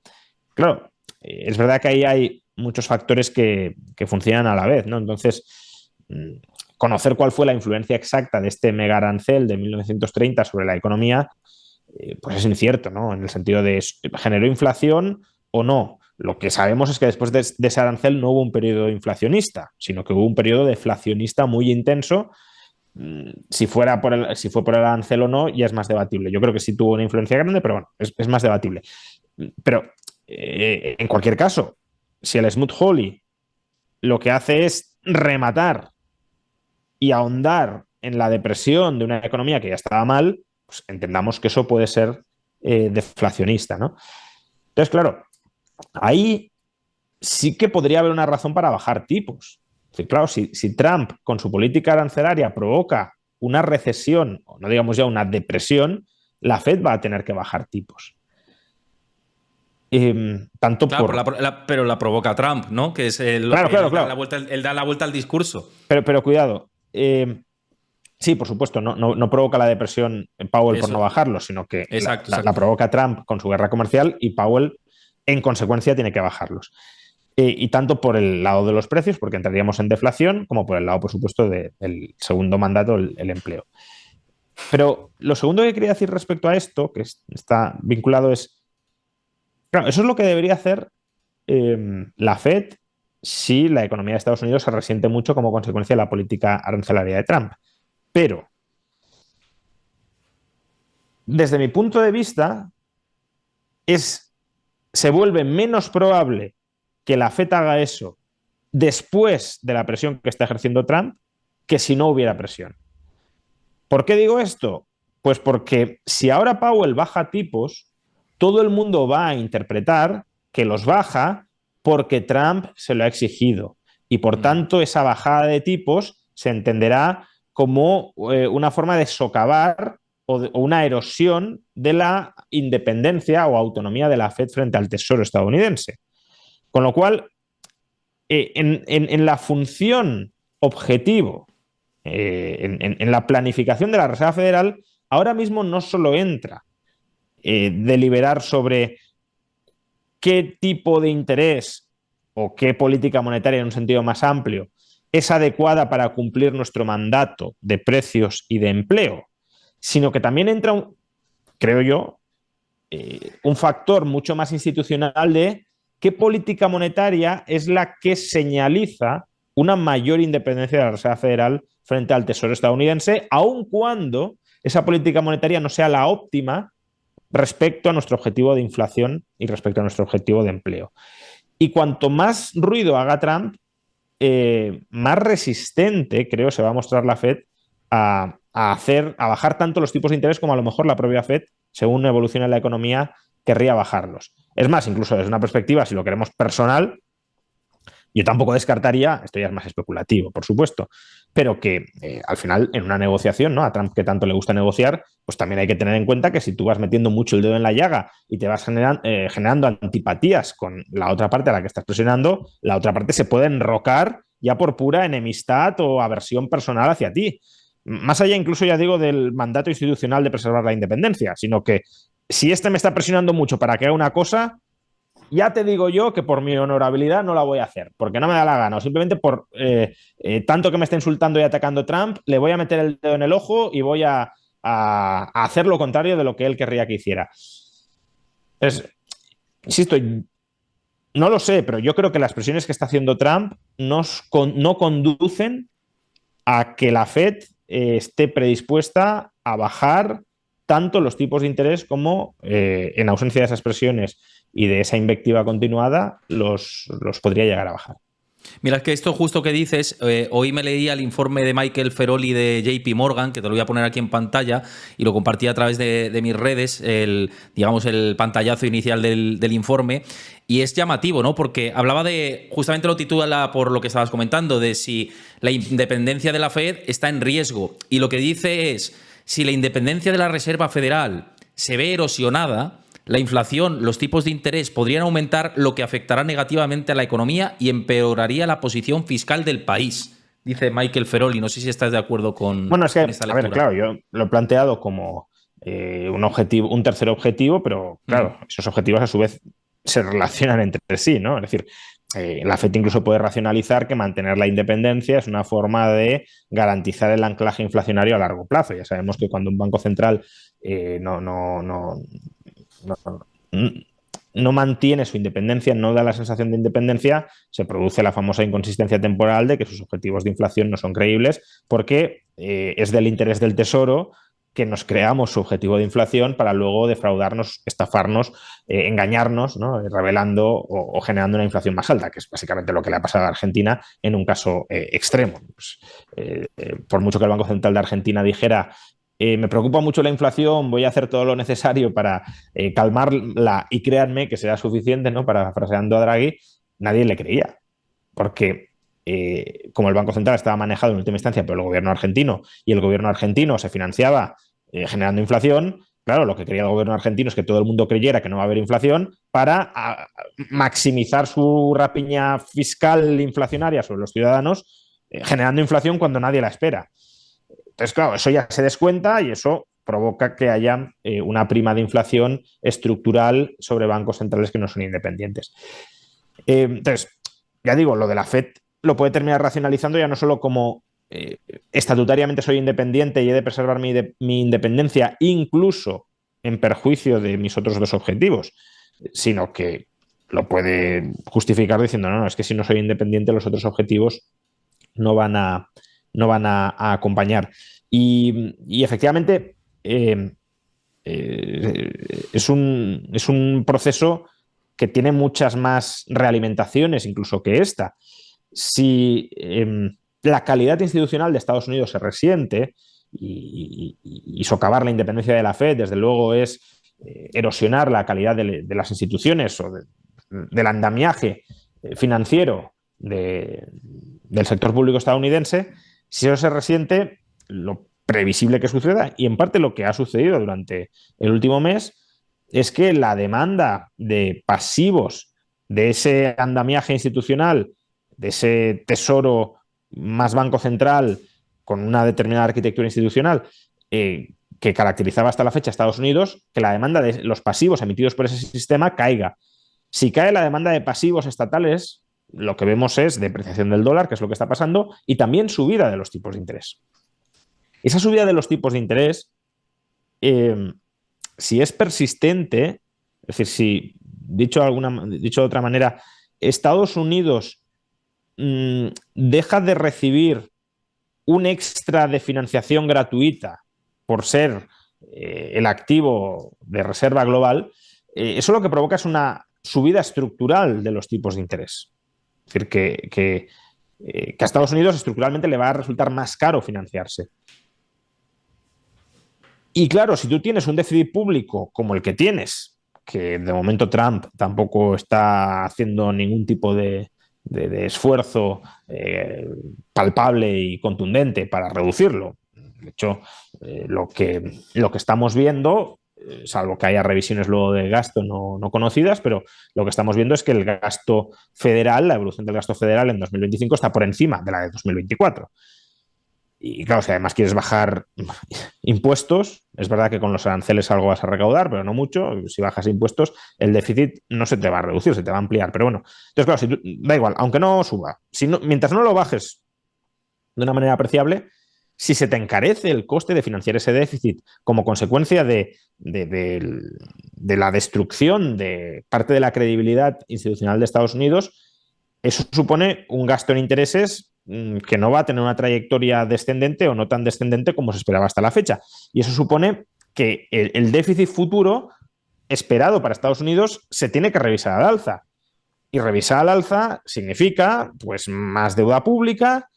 Claro, es verdad que ahí hay muchos factores que funcionan a la vez, ¿no? Entonces, conocer cuál fue la influencia exacta de este mega arancel de 1930 sobre la economía, pues es incierto, ¿no? En el sentido de ¿generó inflación o no? Lo que sabemos es que después de ese arancel no hubo un periodo inflacionista, sino que hubo un periodo deflacionista muy intenso. Si fue por el arancel o no, ya es más debatible. Yo creo que sí tuvo una influencia grande, pero bueno, es más debatible. Pero en cualquier caso, si el Smoot-Hawley lo que hace es rematar y ahondar en la depresión de una economía que ya estaba mal, pues entendamos que eso puede ser deflacionista, ¿no? Entonces, claro, ahí sí que podría haber una razón para bajar tipos. Sí, claro, si Trump con su política arancelaria provoca una recesión, o no digamos ya una depresión, la Fed va a tener que bajar tipos. Tanto claro, por... pero la provoca Trump, ¿no? Que es claro. Él da la vuelta al discurso. Pero cuidado. Sí, por supuesto, no provoca la depresión Powell por no bajarlo, sino que la provoca Trump con su guerra comercial y Powell, en consecuencia, tiene que bajarlos. Y tanto por el lado de los precios, porque entraríamos en deflación, como por el lado, por supuesto, del segundo mandato, el empleo. Pero lo segundo que quería decir respecto a esto, que está vinculado, es... Claro, eso es lo que debería hacer la Fed si la economía de Estados Unidos se resiente mucho como consecuencia de la política arancelaria de Trump. Pero, desde mi punto de vista, se vuelve menos probable que la FED haga eso después de la presión que está ejerciendo Trump que si no hubiera presión. ¿Por qué digo esto? Pues porque si ahora Powell baja tipos, todo el mundo va a interpretar que los baja porque Trump se lo ha exigido. Y por tanto, esa bajada de tipos se entenderá como una forma de socavar o una erosión de la independencia o autonomía de la Fed frente al Tesoro estadounidense. Con lo cual, en la función objetivo, en la planificación de la Reserva Federal, ahora mismo no solo entra deliberar sobre qué tipo de interés o qué política monetaria en un sentido más amplio es adecuada para cumplir nuestro mandato de precios y de empleo, sino que también entra, creo yo, un factor mucho más institucional de qué política monetaria es la que señaliza una mayor independencia de la Reserva Federal frente al Tesoro estadounidense, aun cuando esa política monetaria no sea la óptima respecto a nuestro objetivo de inflación y respecto a nuestro objetivo de empleo. Y cuanto más ruido haga Trump, más resistente, creo, se va a mostrar la Fed a bajar tanto los tipos de interés como a lo mejor la propia Fed, según evolucione la economía, querría bajarlos. Es más, incluso desde una perspectiva, si lo queremos personal, yo tampoco descartaría, esto ya es más especulativo, por supuesto, pero que al final en una negociación, ¿no? A Trump que tanto le gusta negociar, pues también hay que tener en cuenta que si tú vas metiendo mucho el dedo en la llaga y te vas generando antipatías con la otra parte a la que estás presionando, la otra parte se puede enrocar ya por pura enemistad o aversión personal hacia ti. Más allá incluso, ya digo, del mandato institucional de preservar la independencia, sino que si este me está presionando mucho para que haga una cosa, ya te digo yo que por mi honorabilidad no la voy a hacer, porque no me da la gana, o simplemente por tanto que me está insultando y atacando Trump, le voy a meter el dedo en el ojo y voy a hacer lo contrario de lo que él querría que hiciera. Insisto, no lo sé, pero yo creo que las presiones que está haciendo Trump no conducen a que la Fed esté predispuesta a bajar tanto los tipos de interés como, en ausencia de esas presiones y de esa invectiva continuada, los podría llegar a bajar. Mira, es que esto justo que dices, hoy me leía el informe de Michael Feroli de JP Morgan, que te lo voy a poner aquí en pantalla, y lo compartí a través de mis redes, el pantallazo inicial del informe, y es llamativo, ¿no? Porque hablaba de, justamente lo titula por lo que estabas comentando, de si la independencia de la Fed está en riesgo, y lo que dice es, si la independencia de la Reserva Federal se ve erosionada, la inflación, los tipos de interés podrían aumentar, lo que afectará negativamente a la economía y empeoraría la posición fiscal del país, dice Michael Feroli. No sé si estás de acuerdo con, bueno, es que, con esta lectura. A ver, claro, yo lo he planteado como un tercer objetivo, pero claro, esos objetivos a su vez se relacionan entre sí, ¿no? Es decir, la FED incluso puede racionalizar que mantener la independencia es una forma de garantizar el anclaje inflacionario a largo plazo. Ya sabemos que cuando un banco central no mantiene su independencia, no da la sensación de independencia, se produce la famosa inconsistencia temporal de que sus objetivos de inflación no son creíbles, porque es del interés del Tesoro que nos creamos su objetivo de inflación para luego defraudarnos, estafarnos, engañarnos, ¿no? Revelando o generando una inflación más alta, que es básicamente lo que le ha pasado a Argentina en un caso extremo. Pues, por mucho que el Banco Central de Argentina dijera me preocupa mucho la inflación, voy a hacer todo lo necesario para calmarla y créanme que será suficiente, ¿no? Parafraseando a Draghi, nadie le creía. Porque como el Banco Central estaba manejado en última instancia por el gobierno argentino y el gobierno argentino se financiaba generando inflación, claro, lo que quería el gobierno argentino es que todo el mundo creyera que no va a haber inflación para maximizar su rapiña fiscal inflacionaria sobre los ciudadanos, generando inflación cuando nadie la espera. Entonces, claro, eso ya se descuenta y eso provoca que haya una prima de inflación estructural sobre bancos centrales que no son independientes. Entonces, ya digo, lo de la FED lo puede terminar racionalizando ya no solo como estatutariamente soy independiente y he de preservar mi independencia, incluso en perjuicio de mis otros dos objetivos, sino que lo puede justificar diciendo, no, es que si no soy independiente los otros objetivos no van a, no van a acompañar. Y efectivamente es un proceso que tiene muchas más realimentaciones incluso que esta. Si la calidad institucional de Estados Unidos se resiente y socavar la independencia de la Fed, desde luego, es erosionar la calidad las instituciones o del andamiaje financiero del sector público estadounidense. Si eso se resiente, lo previsible que suceda, y en parte lo que ha sucedido durante el último mes, es que la demanda de pasivos de ese andamiaje institucional, de ese tesoro más banco central con una determinada arquitectura institucional que caracterizaba hasta la fecha a Estados Unidos, que la demanda de los pasivos emitidos por ese sistema caiga. Si cae la demanda de pasivos estatales, lo que vemos es depreciación del dólar, que es lo que está pasando, y también subida de los tipos de interés. Esa subida de los tipos de interés, si es persistente, es decir, si, dicho de otra manera, Estados Unidos deja de recibir un extra de financiación gratuita por ser el activo de reserva global, eso lo que provoca es una subida estructural de los tipos de interés. Es decir, que a Estados Unidos estructuralmente le va a resultar más caro financiarse. Y claro, si tú tienes un déficit público como el que tienes, que de momento Trump tampoco está haciendo ningún tipo de esfuerzo palpable y contundente para reducirlo. De hecho, lo que estamos viendo, salvo que haya revisiones luego de gasto no conocidas, pero lo que estamos viendo es que el gasto federal, la evolución del gasto federal en 2025 está por encima de la de 2024. Y claro, si además quieres bajar impuestos, es verdad que con los aranceles algo vas a recaudar, pero no mucho. Si bajas impuestos, el déficit no se te va a reducir, se te va a ampliar. Pero bueno, entonces claro, si tú, da igual, aunque no suba, mientras no lo bajes de una manera apreciable, si se te encarece el coste de financiar ese déficit como consecuencia de la destrucción de parte de la credibilidad institucional de Estados Unidos, eso supone un gasto en intereses que no va a tener una trayectoria descendente o no tan descendente como se esperaba hasta la fecha. Y eso supone que el déficit futuro esperado para Estados Unidos se tiene que revisar al alza. Y revisar al alza significa pues más deuda pública,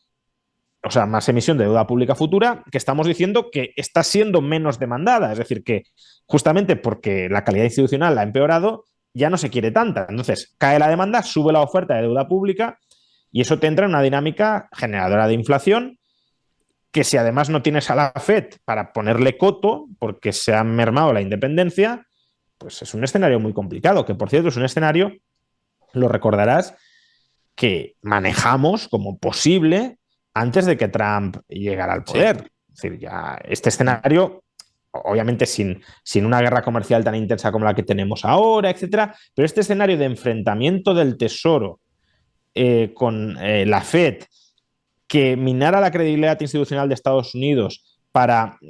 o sea, más emisión de deuda pública futura, que estamos diciendo que está siendo menos demandada. Es decir, que justamente porque la calidad institucional la ha empeorado, ya no se quiere tanta. Entonces, cae la demanda, sube la oferta de deuda pública, y eso te entra en una dinámica generadora de inflación que, si además no tienes a la Fed para ponerle coto porque se ha mermado la independencia, pues es un escenario muy complicado, que por cierto es un escenario, lo recordarás, que manejamos como posible antes de que Trump llegara al poder. Sí. Es decir, ya este escenario, obviamente sin una guerra comercial tan intensa como la que tenemos ahora, etcétera, pero este escenario de enfrentamiento del Tesoro con la Fed, que minara la credibilidad institucional de Estados Unidos para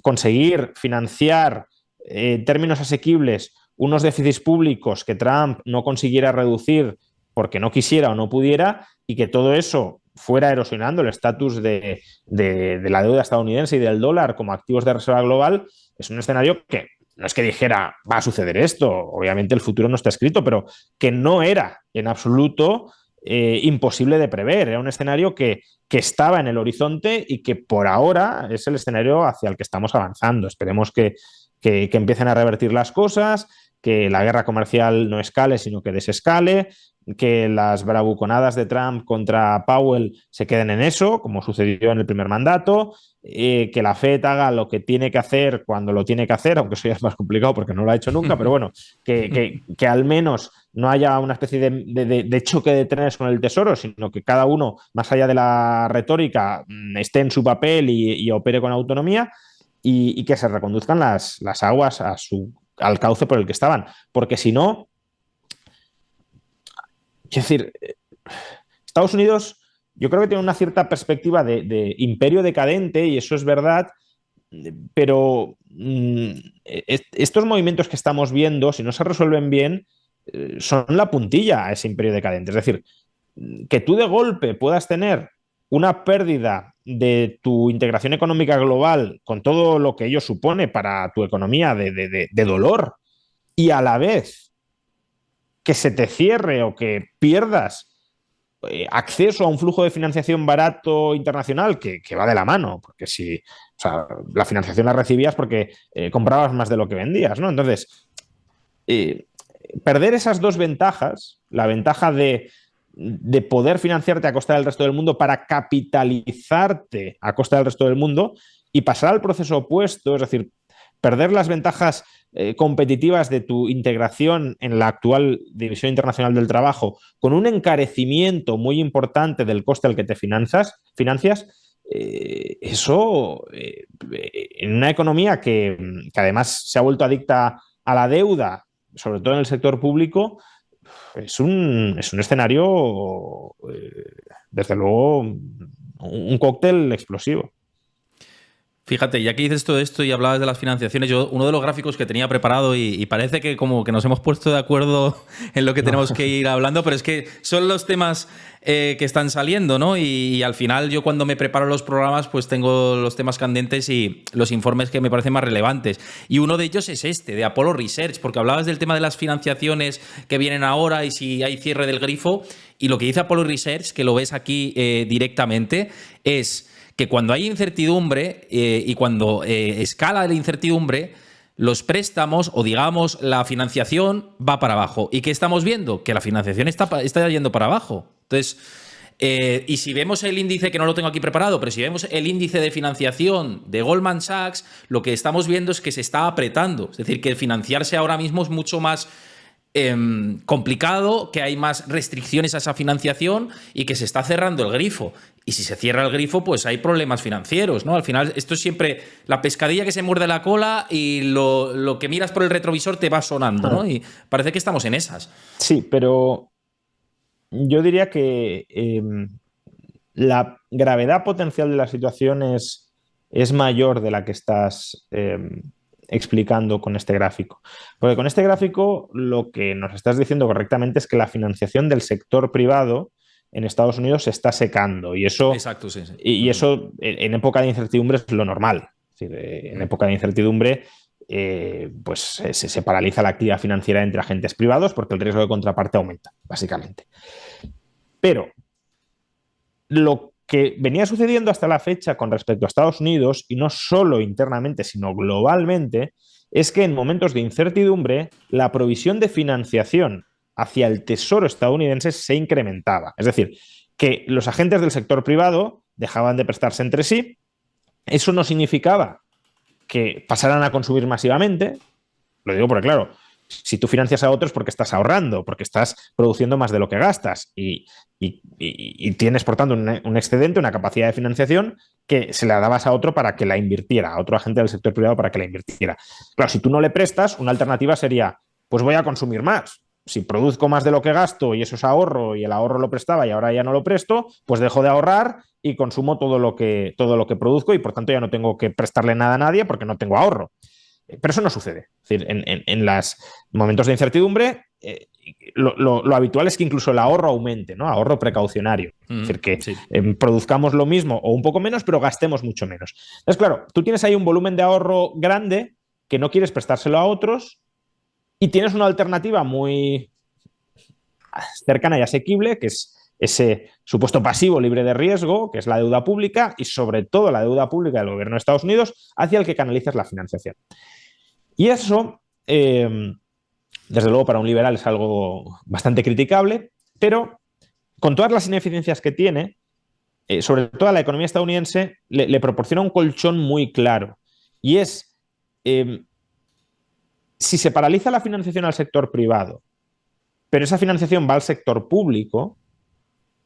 conseguir financiar en términos asequibles unos déficits públicos que Trump no consiguiera reducir porque no quisiera o no pudiera, y que todo eso fuera erosionando el estatus de la deuda estadounidense y del dólar como activos de reserva global, es un escenario que no es que dijera va a suceder esto, obviamente el futuro no está escrito, pero que no era en absoluto imposible de prever. Era un escenario que estaba en el horizonte y que por ahora es el escenario hacia el que estamos avanzando. Esperemos que empiecen a revertir las cosas, que la guerra comercial no escale, sino que desescale, que las bravuconadas de Trump contra Powell se queden en eso, como sucedió en el primer mandato, que la Fed haga lo que tiene que hacer cuando lo tiene que hacer, aunque eso ya es más complicado porque no lo ha hecho nunca, pero bueno, que al menos no haya una especie de choque de trenes con el Tesoro, sino que cada uno, más allá de la retórica, esté en su papel y opere con autonomía, y que se reconduzcan las aguas al cauce por el que estaban, porque si no, es decir, Estados Unidos yo creo que tiene una cierta perspectiva de imperio decadente, y eso es verdad, pero estos movimientos que estamos viendo, si no se resuelven bien, son la puntilla a ese imperio decadente. Es decir, que tú de golpe puedas tener una pérdida de tu integración económica global con todo lo que ello supone para tu economía de dolor, y a la vez que se te cierre o que pierdas acceso a un flujo de financiación barato internacional que va de la mano, porque si, o sea, la financiación la recibías porque comprabas más de lo que vendías, ¿no? Entonces, perder esas dos ventajas, la ventaja de poder financiarte a costa del resto del mundo para capitalizarte a costa del resto del mundo, y pasar al proceso opuesto, es decir, perder las ventajas competitivas de tu integración en la actual División Internacional del Trabajo con un encarecimiento muy importante del coste al que te financias, eso en una economía que además se ha vuelto adicta a la deuda, sobre todo en el sector público, es un escenario, desde luego, un cóctel explosivo. Fíjate, ya que dices todo esto y hablabas de las financiaciones, yo uno de los gráficos que tenía preparado y parece que como que nos hemos puesto de acuerdo en lo que tenemos que ir hablando, pero es que son los temas que están saliendo, ¿no? Y al final yo cuando me preparo los programas pues tengo los temas candentes y los informes que me parecen más relevantes. Y uno de ellos es este, de Apollo Research, porque hablabas del tema de las financiaciones que vienen ahora y si hay cierre del grifo. Y lo que dice Apollo Research, que lo ves aquí directamente, es que cuando hay incertidumbre y cuando escala la incertidumbre, los préstamos o digamos la financiación va para abajo. ¿Y qué estamos viendo? Que la financiación está yendo para abajo. Entonces, y si vemos el índice, que no lo tengo aquí preparado, pero si vemos el índice de financiación de Goldman Sachs, lo que estamos viendo es que se está apretando. Es decir, que financiarse ahora mismo es mucho más complicado, que hay más restricciones a esa financiación y que se está cerrando el grifo. Y si se cierra el grifo, pues hay problemas financieros, ¿no? Al final, esto es siempre la pescadilla que se muerde la cola y lo que miras por el retrovisor te va sonando, ¿no? Y parece que estamos en esas. Sí, pero yo diría que la gravedad potencial de la situación es mayor de la que estás explicando con este gráfico. Porque con este gráfico lo que nos estás diciendo correctamente es que la financiación del sector privado en Estados Unidos se está secando, y eso, Exacto, sí, sí. y eso en época de incertidumbre es lo normal. Es decir, en época de incertidumbre pues se paraliza la actividad financiera entre agentes privados porque el riesgo de contraparte aumenta, básicamente. Pero lo que venía sucediendo hasta la fecha con respecto a Estados Unidos, y no solo internamente, sino globalmente, es que en momentos de incertidumbre la provisión de financiación hacia el Tesoro estadounidense se incrementaba. Es decir, que los agentes del sector privado dejaban de prestarse entre sí. Eso no significaba que pasaran a consumir masivamente. Lo digo porque, claro, si tú financias a otros porque estás ahorrando, porque estás produciendo más de lo que gastas y tienes, por tanto, un excedente, una capacidad de financiación que se la dabas a otro para que la invirtiera, a otro agente del sector privado para que la invirtiera. Claro, si tú no le prestas, una alternativa sería, pues voy a consumir más. Si produzco más de lo que gasto y eso es ahorro y el ahorro lo prestaba y ahora ya no lo presto, pues dejo de ahorrar y consumo todo lo que produzco y por tanto ya no tengo que prestarle nada a nadie porque no tengo ahorro. Pero eso no sucede. Es decir, en los momentos de incertidumbre, lo habitual es que incluso el ahorro aumente, ¿no? Ahorro precaucionario. Es decir, que Sí. produzcamos lo mismo o un poco menos, pero gastemos mucho menos. Entonces, claro, tú tienes ahí un volumen de ahorro grande que no quieres prestárselo a otros y tienes una alternativa muy cercana y asequible, que es ese supuesto pasivo libre de riesgo, que es la deuda pública, y sobre todo la deuda pública del gobierno de Estados Unidos, hacia el que canalizas la financiación. Y eso, desde luego, para un liberal es algo bastante criticable, pero con todas las ineficiencias que tiene, sobre todo a la economía estadounidense, le proporciona un colchón muy claro. Y es, si se paraliza la financiación al sector privado, pero esa financiación va al sector público,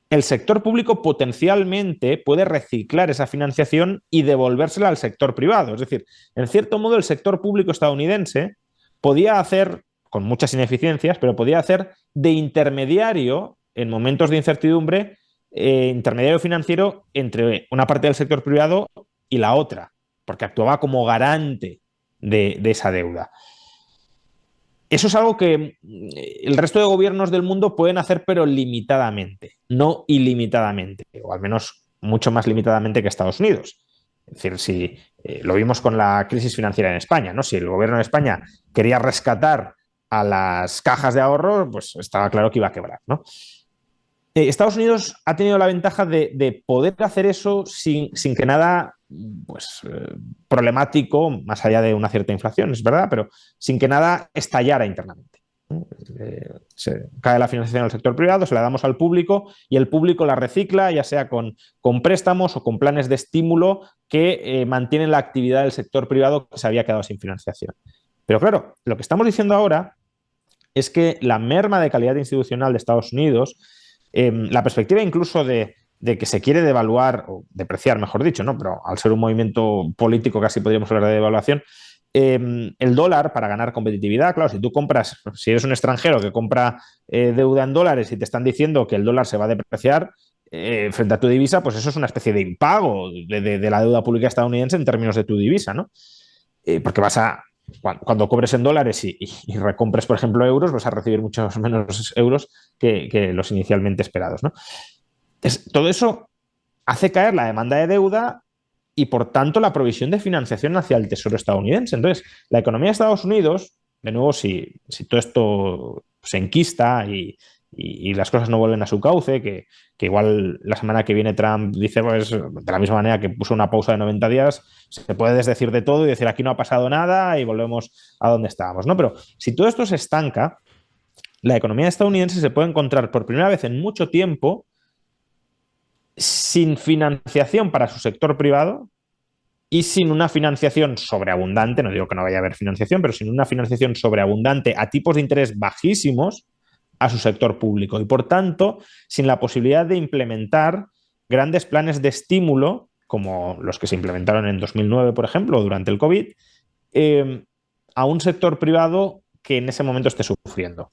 el sector público potencialmente puede reciclar esa financiación y devolvérsela al sector privado. Es decir, en cierto modo, el sector público estadounidense podía hacer, con muchas ineficiencias, pero podía hacer de intermediario en momentos de incertidumbre, intermediario financiero entre una parte del sector privado y la otra, porque actuaba como garante de esa deuda. Eso es algo que el resto de gobiernos del mundo pueden hacer, pero limitadamente, no ilimitadamente, o al menos mucho más limitadamente que Estados Unidos. Es decir, si lo vimos con la crisis financiera en España, ¿no? Si el gobierno de España quería rescatar a las cajas de ahorro, pues estaba claro que iba a quebrar, ¿no? Estados Unidos ha tenido la ventaja de poder hacer eso sin que nada pues, problemático, más allá de una cierta inflación, es verdad, pero sin que nada estallara internamente. Se cae la financiación al sector privado, se la damos al público y el público la recicla, ya sea con préstamos o con planes de estímulo que mantienen la actividad del sector privado que se había quedado sin financiación. Pero claro, lo que estamos diciendo ahora es que la merma de calidad institucional de Estados Unidos, la perspectiva incluso de que se quiere devaluar, o depreciar, mejor dicho, ¿no? Pero al ser un movimiento político casi podríamos hablar de devaluación, el dólar para ganar competitividad, claro, si tú compras, si eres un extranjero que compra deuda en dólares y te están diciendo que el dólar se va a depreciar frente a tu divisa, pues eso es una especie de impago de la deuda pública estadounidense en términos de tu divisa, ¿no? Porque vas a, cuando cobres en dólares y recompres, por ejemplo, euros, vas a recibir muchos menos euros que los inicialmente esperados, ¿no? Entonces, todo eso hace caer la demanda de deuda y, por tanto, la provisión de financiación hacia el Tesoro estadounidense. Entonces, la economía de Estados Unidos, de nuevo, si todo esto se enquista y las cosas no vuelven a su cauce, que igual la semana que viene Trump dice, pues, de la misma manera que puso una pausa de 90 días, se puede desdecir de todo y decir aquí no ha pasado nada y volvemos a donde estábamos, ¿no? Pero si todo esto se estanca, la economía estadounidense se puede encontrar por primera vez en mucho tiempo sin financiación para su sector privado y sin una financiación sobreabundante, no digo que no vaya a haber financiación, pero sin una financiación sobreabundante a tipos de interés bajísimos a su sector público y, por tanto, sin la posibilidad de implementar grandes planes de estímulo, como los que se implementaron en 2009, por ejemplo, durante el COVID, a un sector privado que en ese momento esté sufriendo.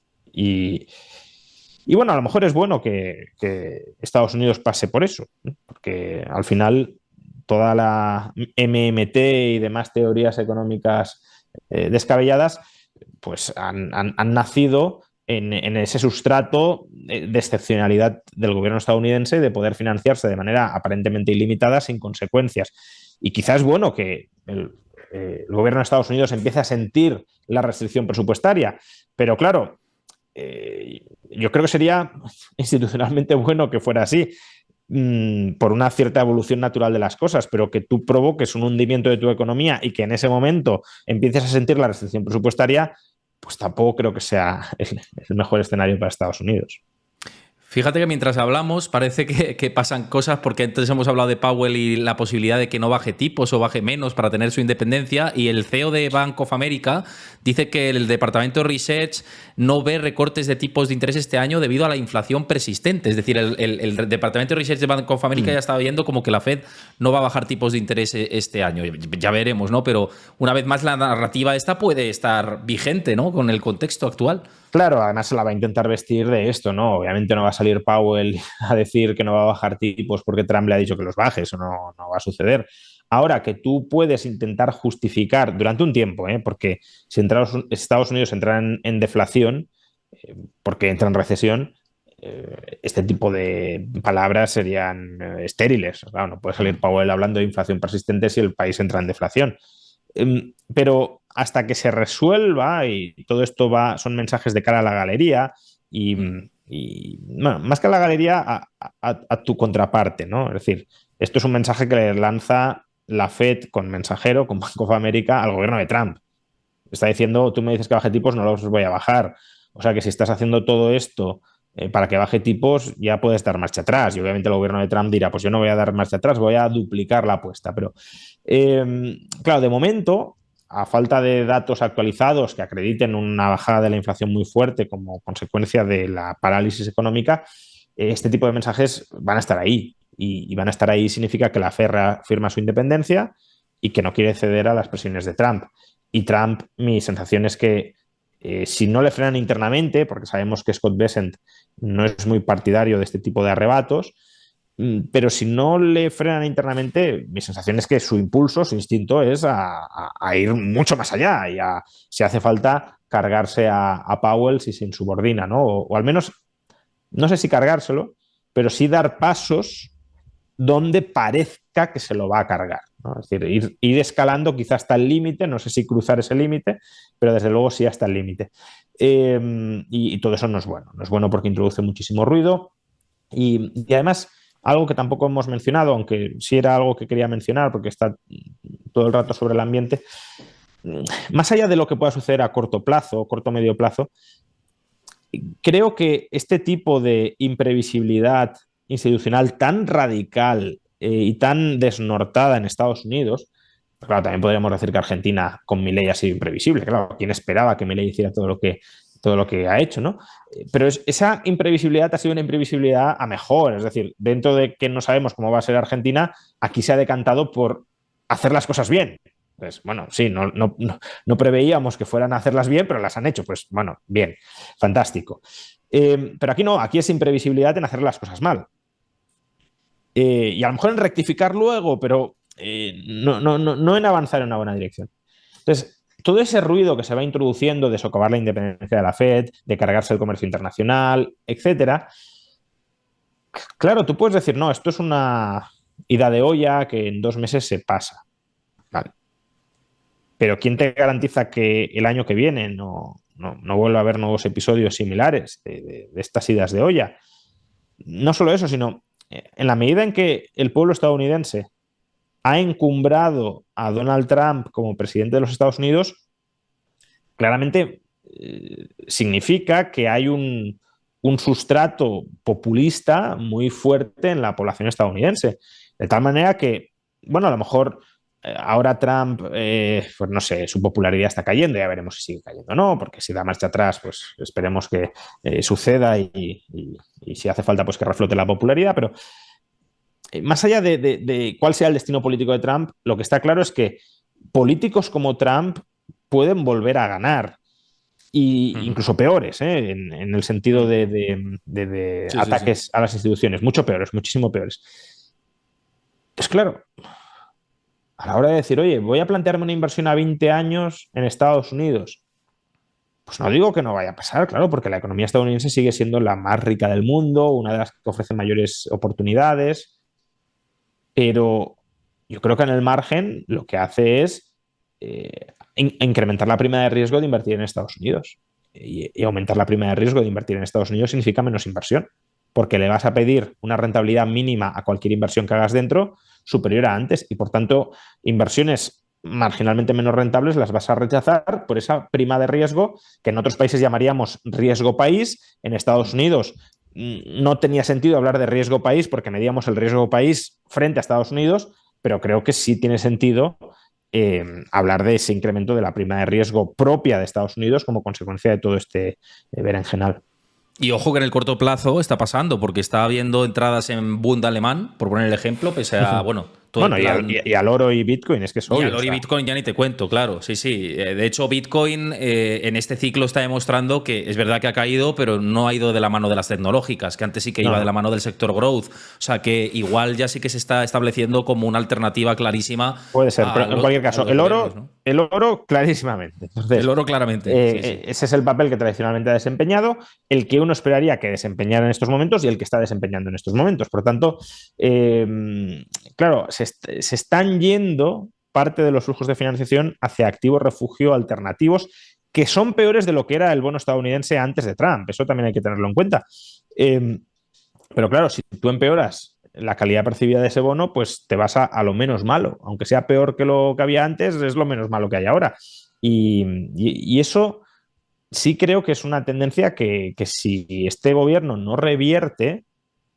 Y bueno, a lo mejor es bueno que Estados Unidos pase por eso, ¿no? Porque al final toda la MMT y demás teorías económicas descabelladas pues han nacido en ese sustrato de excepcionalidad del gobierno estadounidense de poder financiarse de manera aparentemente ilimitada sin consecuencias. Y quizás es bueno que el gobierno de Estados Unidos empiece a sentir la restricción presupuestaria, pero claro, yo creo que sería institucionalmente bueno que fuera así, por una cierta evolución natural de las cosas, pero que tú provoques un hundimiento de tu economía y que en ese momento empieces a sentir la restricción presupuestaria, pues tampoco creo que sea el mejor escenario para Estados Unidos. Fíjate que mientras hablamos parece que pasan cosas, porque entonces hemos hablado de Powell y la posibilidad de que no baje tipos o baje menos para tener su independencia, y el CEO de Bank of America dice que el departamento de Research no ve recortes de tipos de interés este año debido a la inflación persistente. Es decir, el departamento de Research de Bank of America ya estaba viendo como que la Fed no va a bajar tipos de interés este año. Ya veremos, ¿no? Pero una vez más la narrativa esta puede estar vigente, ¿no? Con el contexto actual. Claro, además se la va a intentar vestir de esto, ¿no? Obviamente no va a salir Powell a decir que no va a bajar tipos porque Trump le ha dicho que los baje, eso no va a suceder. Ahora que tú puedes intentar justificar durante un tiempo, porque si Estados Unidos entra en deflación, porque entra en recesión, este tipo de palabras serían estériles. Claro, no puede salir Powell hablando de inflación persistente si el país entra en deflación. Pero hasta que se resuelva, y todo esto son mensajes de cara a la galería y bueno, más que a la galería, a tu contraparte, ¿no? Es decir, esto es un mensaje que le lanza la Fed con mensajero, con Bank of America, al gobierno de Trump. Está diciendo, tú me dices que baje tipos, no los voy a bajar. O sea que si estás haciendo todo esto para que baje tipos, ya puedes dar marcha atrás. Y obviamente el gobierno de Trump dirá, pues yo no voy a dar marcha atrás, voy a duplicar la apuesta. Pero claro, de momento, a falta de datos actualizados que acrediten una bajada de la inflación muy fuerte como consecuencia de la parálisis económica, este tipo de mensajes van a estar ahí. Y van a estar ahí significa que la Fed firma su independencia y que no quiere ceder a las presiones de Trump. Y Trump, mi sensación es que si no le frenan internamente, porque sabemos que Scott Bessent no es muy partidario de este tipo de arrebatos, pero si no le frenan internamente, mi sensación es que su impulso, su instinto es a ir mucho más allá y si hace falta cargarse a Powell si se insubordina, ¿no? O al menos, no sé si cargárselo, pero sí dar pasos donde parezca que se lo va a cargar, ¿no? Es decir, ir escalando quizás hasta el límite, no sé si cruzar ese límite, pero desde luego sí hasta el límite. Y todo eso no es bueno porque introduce muchísimo ruido y además algo que tampoco hemos mencionado, aunque sí era algo que quería mencionar porque está todo el rato sobre el ambiente, más allá de lo que pueda suceder a corto plazo, corto o medio plazo, creo que este tipo de imprevisibilidad institucional tan radical y tan desnortada en Estados Unidos, claro, también podríamos decir que Argentina con Milei ha sido imprevisible, claro, ¿quién esperaba que Milei hiciera todo lo que ha hecho, ¿no? Pero esa imprevisibilidad ha sido una imprevisibilidad a mejor, es decir, dentro de que no sabemos cómo va a ser Argentina, aquí se ha decantado por hacer las cosas bien. Pues bueno, sí, no preveíamos que fueran a hacerlas bien, pero las han hecho. Pues bueno, bien, fantástico. Pero aquí no, aquí es imprevisibilidad en hacer las cosas mal. Y a lo mejor en rectificar luego, pero no en avanzar en una buena dirección. Entonces, todo ese ruido que se va introduciendo de socavar la independencia de la Fed, de cargarse el comercio internacional, etcétera, claro, tú puedes decir, no, esto es una ida de olla que en 2 meses se pasa. Vale. Pero ¿quién te garantiza que el año que viene no vuelva a haber nuevos episodios similares de estas idas de olla? No solo eso, sino en la medida en que el pueblo estadounidense ha encumbrado a Donald Trump como presidente de los Estados Unidos, claramente significa que hay un sustrato populista muy fuerte en la población estadounidense. De tal manera que, bueno, a lo mejor ahora Trump, pues no sé, su popularidad está cayendo, ya veremos si sigue cayendo o no, porque si da marcha atrás, pues esperemos que suceda y si hace falta, pues que reflote la popularidad, pero más allá de cuál sea el destino político de Trump, lo que está claro es que políticos como Trump pueden volver a ganar, y incluso peores, en el sentido de Sí, sí, sí. ataques a las instituciones, mucho peores, muchísimo peores. Pues claro, a la hora de decir, oye, voy a plantearme una inversión a 20 años en Estados Unidos, pues no digo que no vaya a pasar, claro, porque la economía estadounidense sigue siendo la más rica del mundo, una de las que ofrece mayores oportunidades, pero yo creo que en el margen lo que hace es incrementar la prima de riesgo de invertir en Estados Unidos. Y aumentar la prima de riesgo de invertir en Estados Unidos significa menos inversión, porque le vas a pedir una rentabilidad mínima a cualquier inversión que hagas dentro superior a antes y por tanto inversiones marginalmente menos rentables las vas a rechazar por esa prima de riesgo que en otros países llamaríamos riesgo país. En Estados Unidos no tenía sentido hablar de riesgo país porque medíamos el riesgo país frente a Estados Unidos, pero creo que sí tiene sentido hablar de ese incremento de la prima de riesgo propia de Estados Unidos como consecuencia de todo este berenjenal. Y ojo que en el corto plazo está pasando, porque está habiendo entradas en Bund alemán, por poner el ejemplo, pese a, bueno, todo bueno, el plan... y al oro y Bitcoin, es que es obvio. Y al oro y Bitcoin ya ni te cuento, claro, sí, sí. De hecho, Bitcoin en este ciclo está demostrando que es verdad que ha caído, pero no ha ido de la mano de las tecnológicas, que antes sí que iba de la mano del sector growth. O sea, que igual ya sí que se está estableciendo como una alternativa clarísima. Puede ser, pero en cualquier caso, ¿no? El oro clarísimamente. Entonces, el oro claramente. Sí. Ese es el papel que tradicionalmente ha desempeñado, el que uno esperaría que desempeñara en estos momentos y el que está desempeñando en estos momentos. Por lo tanto, claro, se están yendo parte de los flujos de financiación hacia activos refugio alternativos que son peores de lo que era el bono estadounidense antes de Trump. Eso también hay que tenerlo en cuenta. Pero claro, si tú empeoras la calidad percibida de ese bono, pues te vas a lo menos malo. Aunque sea peor que lo que había antes, es lo menos malo que hay ahora. Y eso sí creo que es una tendencia que si este gobierno no revierte,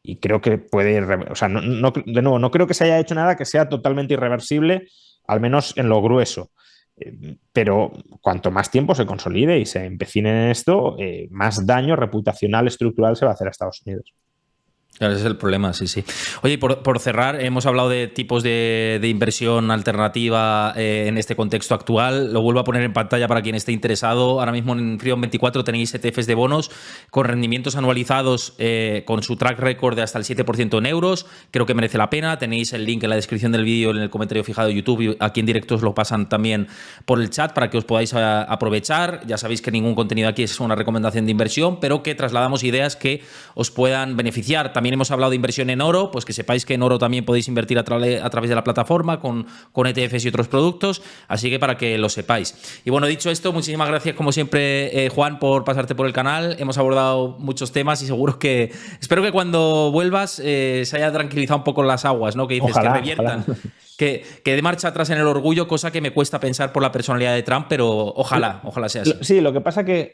y creo que puede, o sea, de nuevo, no creo que se haya hecho nada que sea totalmente irreversible, al menos en lo grueso. Pero cuanto más tiempo se consolide y se empecine en esto, más daño reputacional, estructural se va a hacer a Estados Unidos. Claro, ese es el problema, sí, sí. Oye, y por cerrar, hemos hablado de tipos de inversión alternativa en este contexto actual. Lo vuelvo a poner en pantalla para quien esté interesado. Ahora mismo en Freedom24 tenéis ETFs de bonos con rendimientos anualizados con su track record de hasta el 7% en euros. Creo que merece la pena. Tenéis el link en la descripción del vídeo, en el comentario fijado de YouTube. Y aquí en directo os lo pasan también por el chat para que os podáis aprovechar. Ya sabéis que ningún contenido aquí es una recomendación de inversión, pero que trasladamos ideas que os puedan beneficiar. También hemos hablado de inversión en oro, pues que sepáis que en oro también podéis invertir a través de la plataforma con ETFs y otros productos, así que para que lo sepáis. Y bueno, dicho esto, muchísimas gracias como siempre, Juan, por pasarte por el canal. Hemos abordado muchos temas y seguro que espero que cuando vuelvas se haya tranquilizado un poco las aguas, ¿no? Que dices, ojalá, que reviertan. Ojalá. Que dé marcha atrás en el orgullo, cosa que me cuesta pensar por la personalidad de Trump, pero ojalá sea así. Sí, lo que pasa que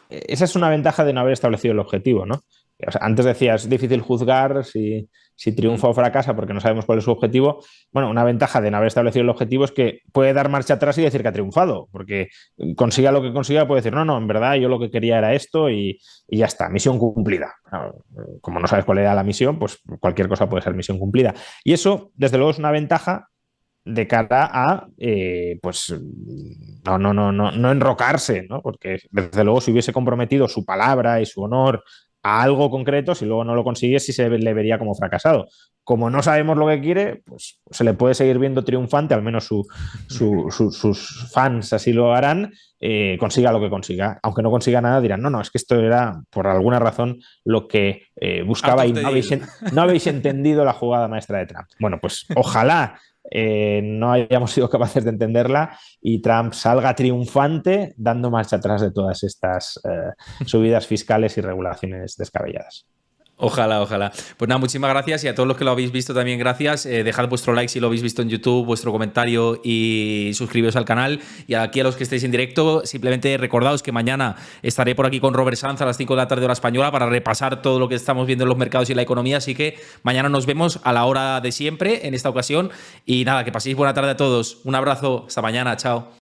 esa es una ventaja de no haber establecido el objetivo, ¿no? O sea, antes decías, es difícil juzgar si triunfa o fracasa porque no sabemos cuál es su objetivo. Bueno, una ventaja de no haber establecido el objetivo es que puede dar marcha atrás y decir que ha triunfado, porque consiga lo que consiga, puede decir, no, en verdad yo lo que quería era esto y ya está, misión cumplida. Como no sabes cuál era la misión, pues cualquier cosa puede ser misión cumplida. Y eso, desde luego, es una ventaja de cara a, pues, no enrocarse, ¿no? Porque desde luego si hubiese comprometido su palabra y su honor a algo concreto, si luego no lo consigue, sí se le vería como fracasado. Como no sabemos lo que quiere, pues se le puede seguir viendo triunfante, al menos sus fans así lo harán, consiga lo que consiga. Aunque no consiga nada, dirán, no, es que esto era por alguna razón lo que buscaba y no habéis entendido la jugada maestra de Trump. Bueno, pues ojalá no hayamos sido capaces de entenderla y Trump salga triunfante dando marcha atrás de todas estas subidas fiscales y regulaciones descabelladas. Ojalá. Pues nada, muchísimas gracias y a todos los que lo habéis visto también gracias. Dejad vuestro like si lo habéis visto en YouTube, vuestro comentario y suscribiros al canal. Y aquí a los que estéis en directo, simplemente recordaos que mañana estaré por aquí con Robert Sanz a las 5 de la tarde hora española para repasar todo lo que estamos viendo en los mercados y la economía. Así que mañana nos vemos a la hora de siempre en esta ocasión. Y nada, que paséis buena tarde a todos. Un abrazo, hasta mañana, chao.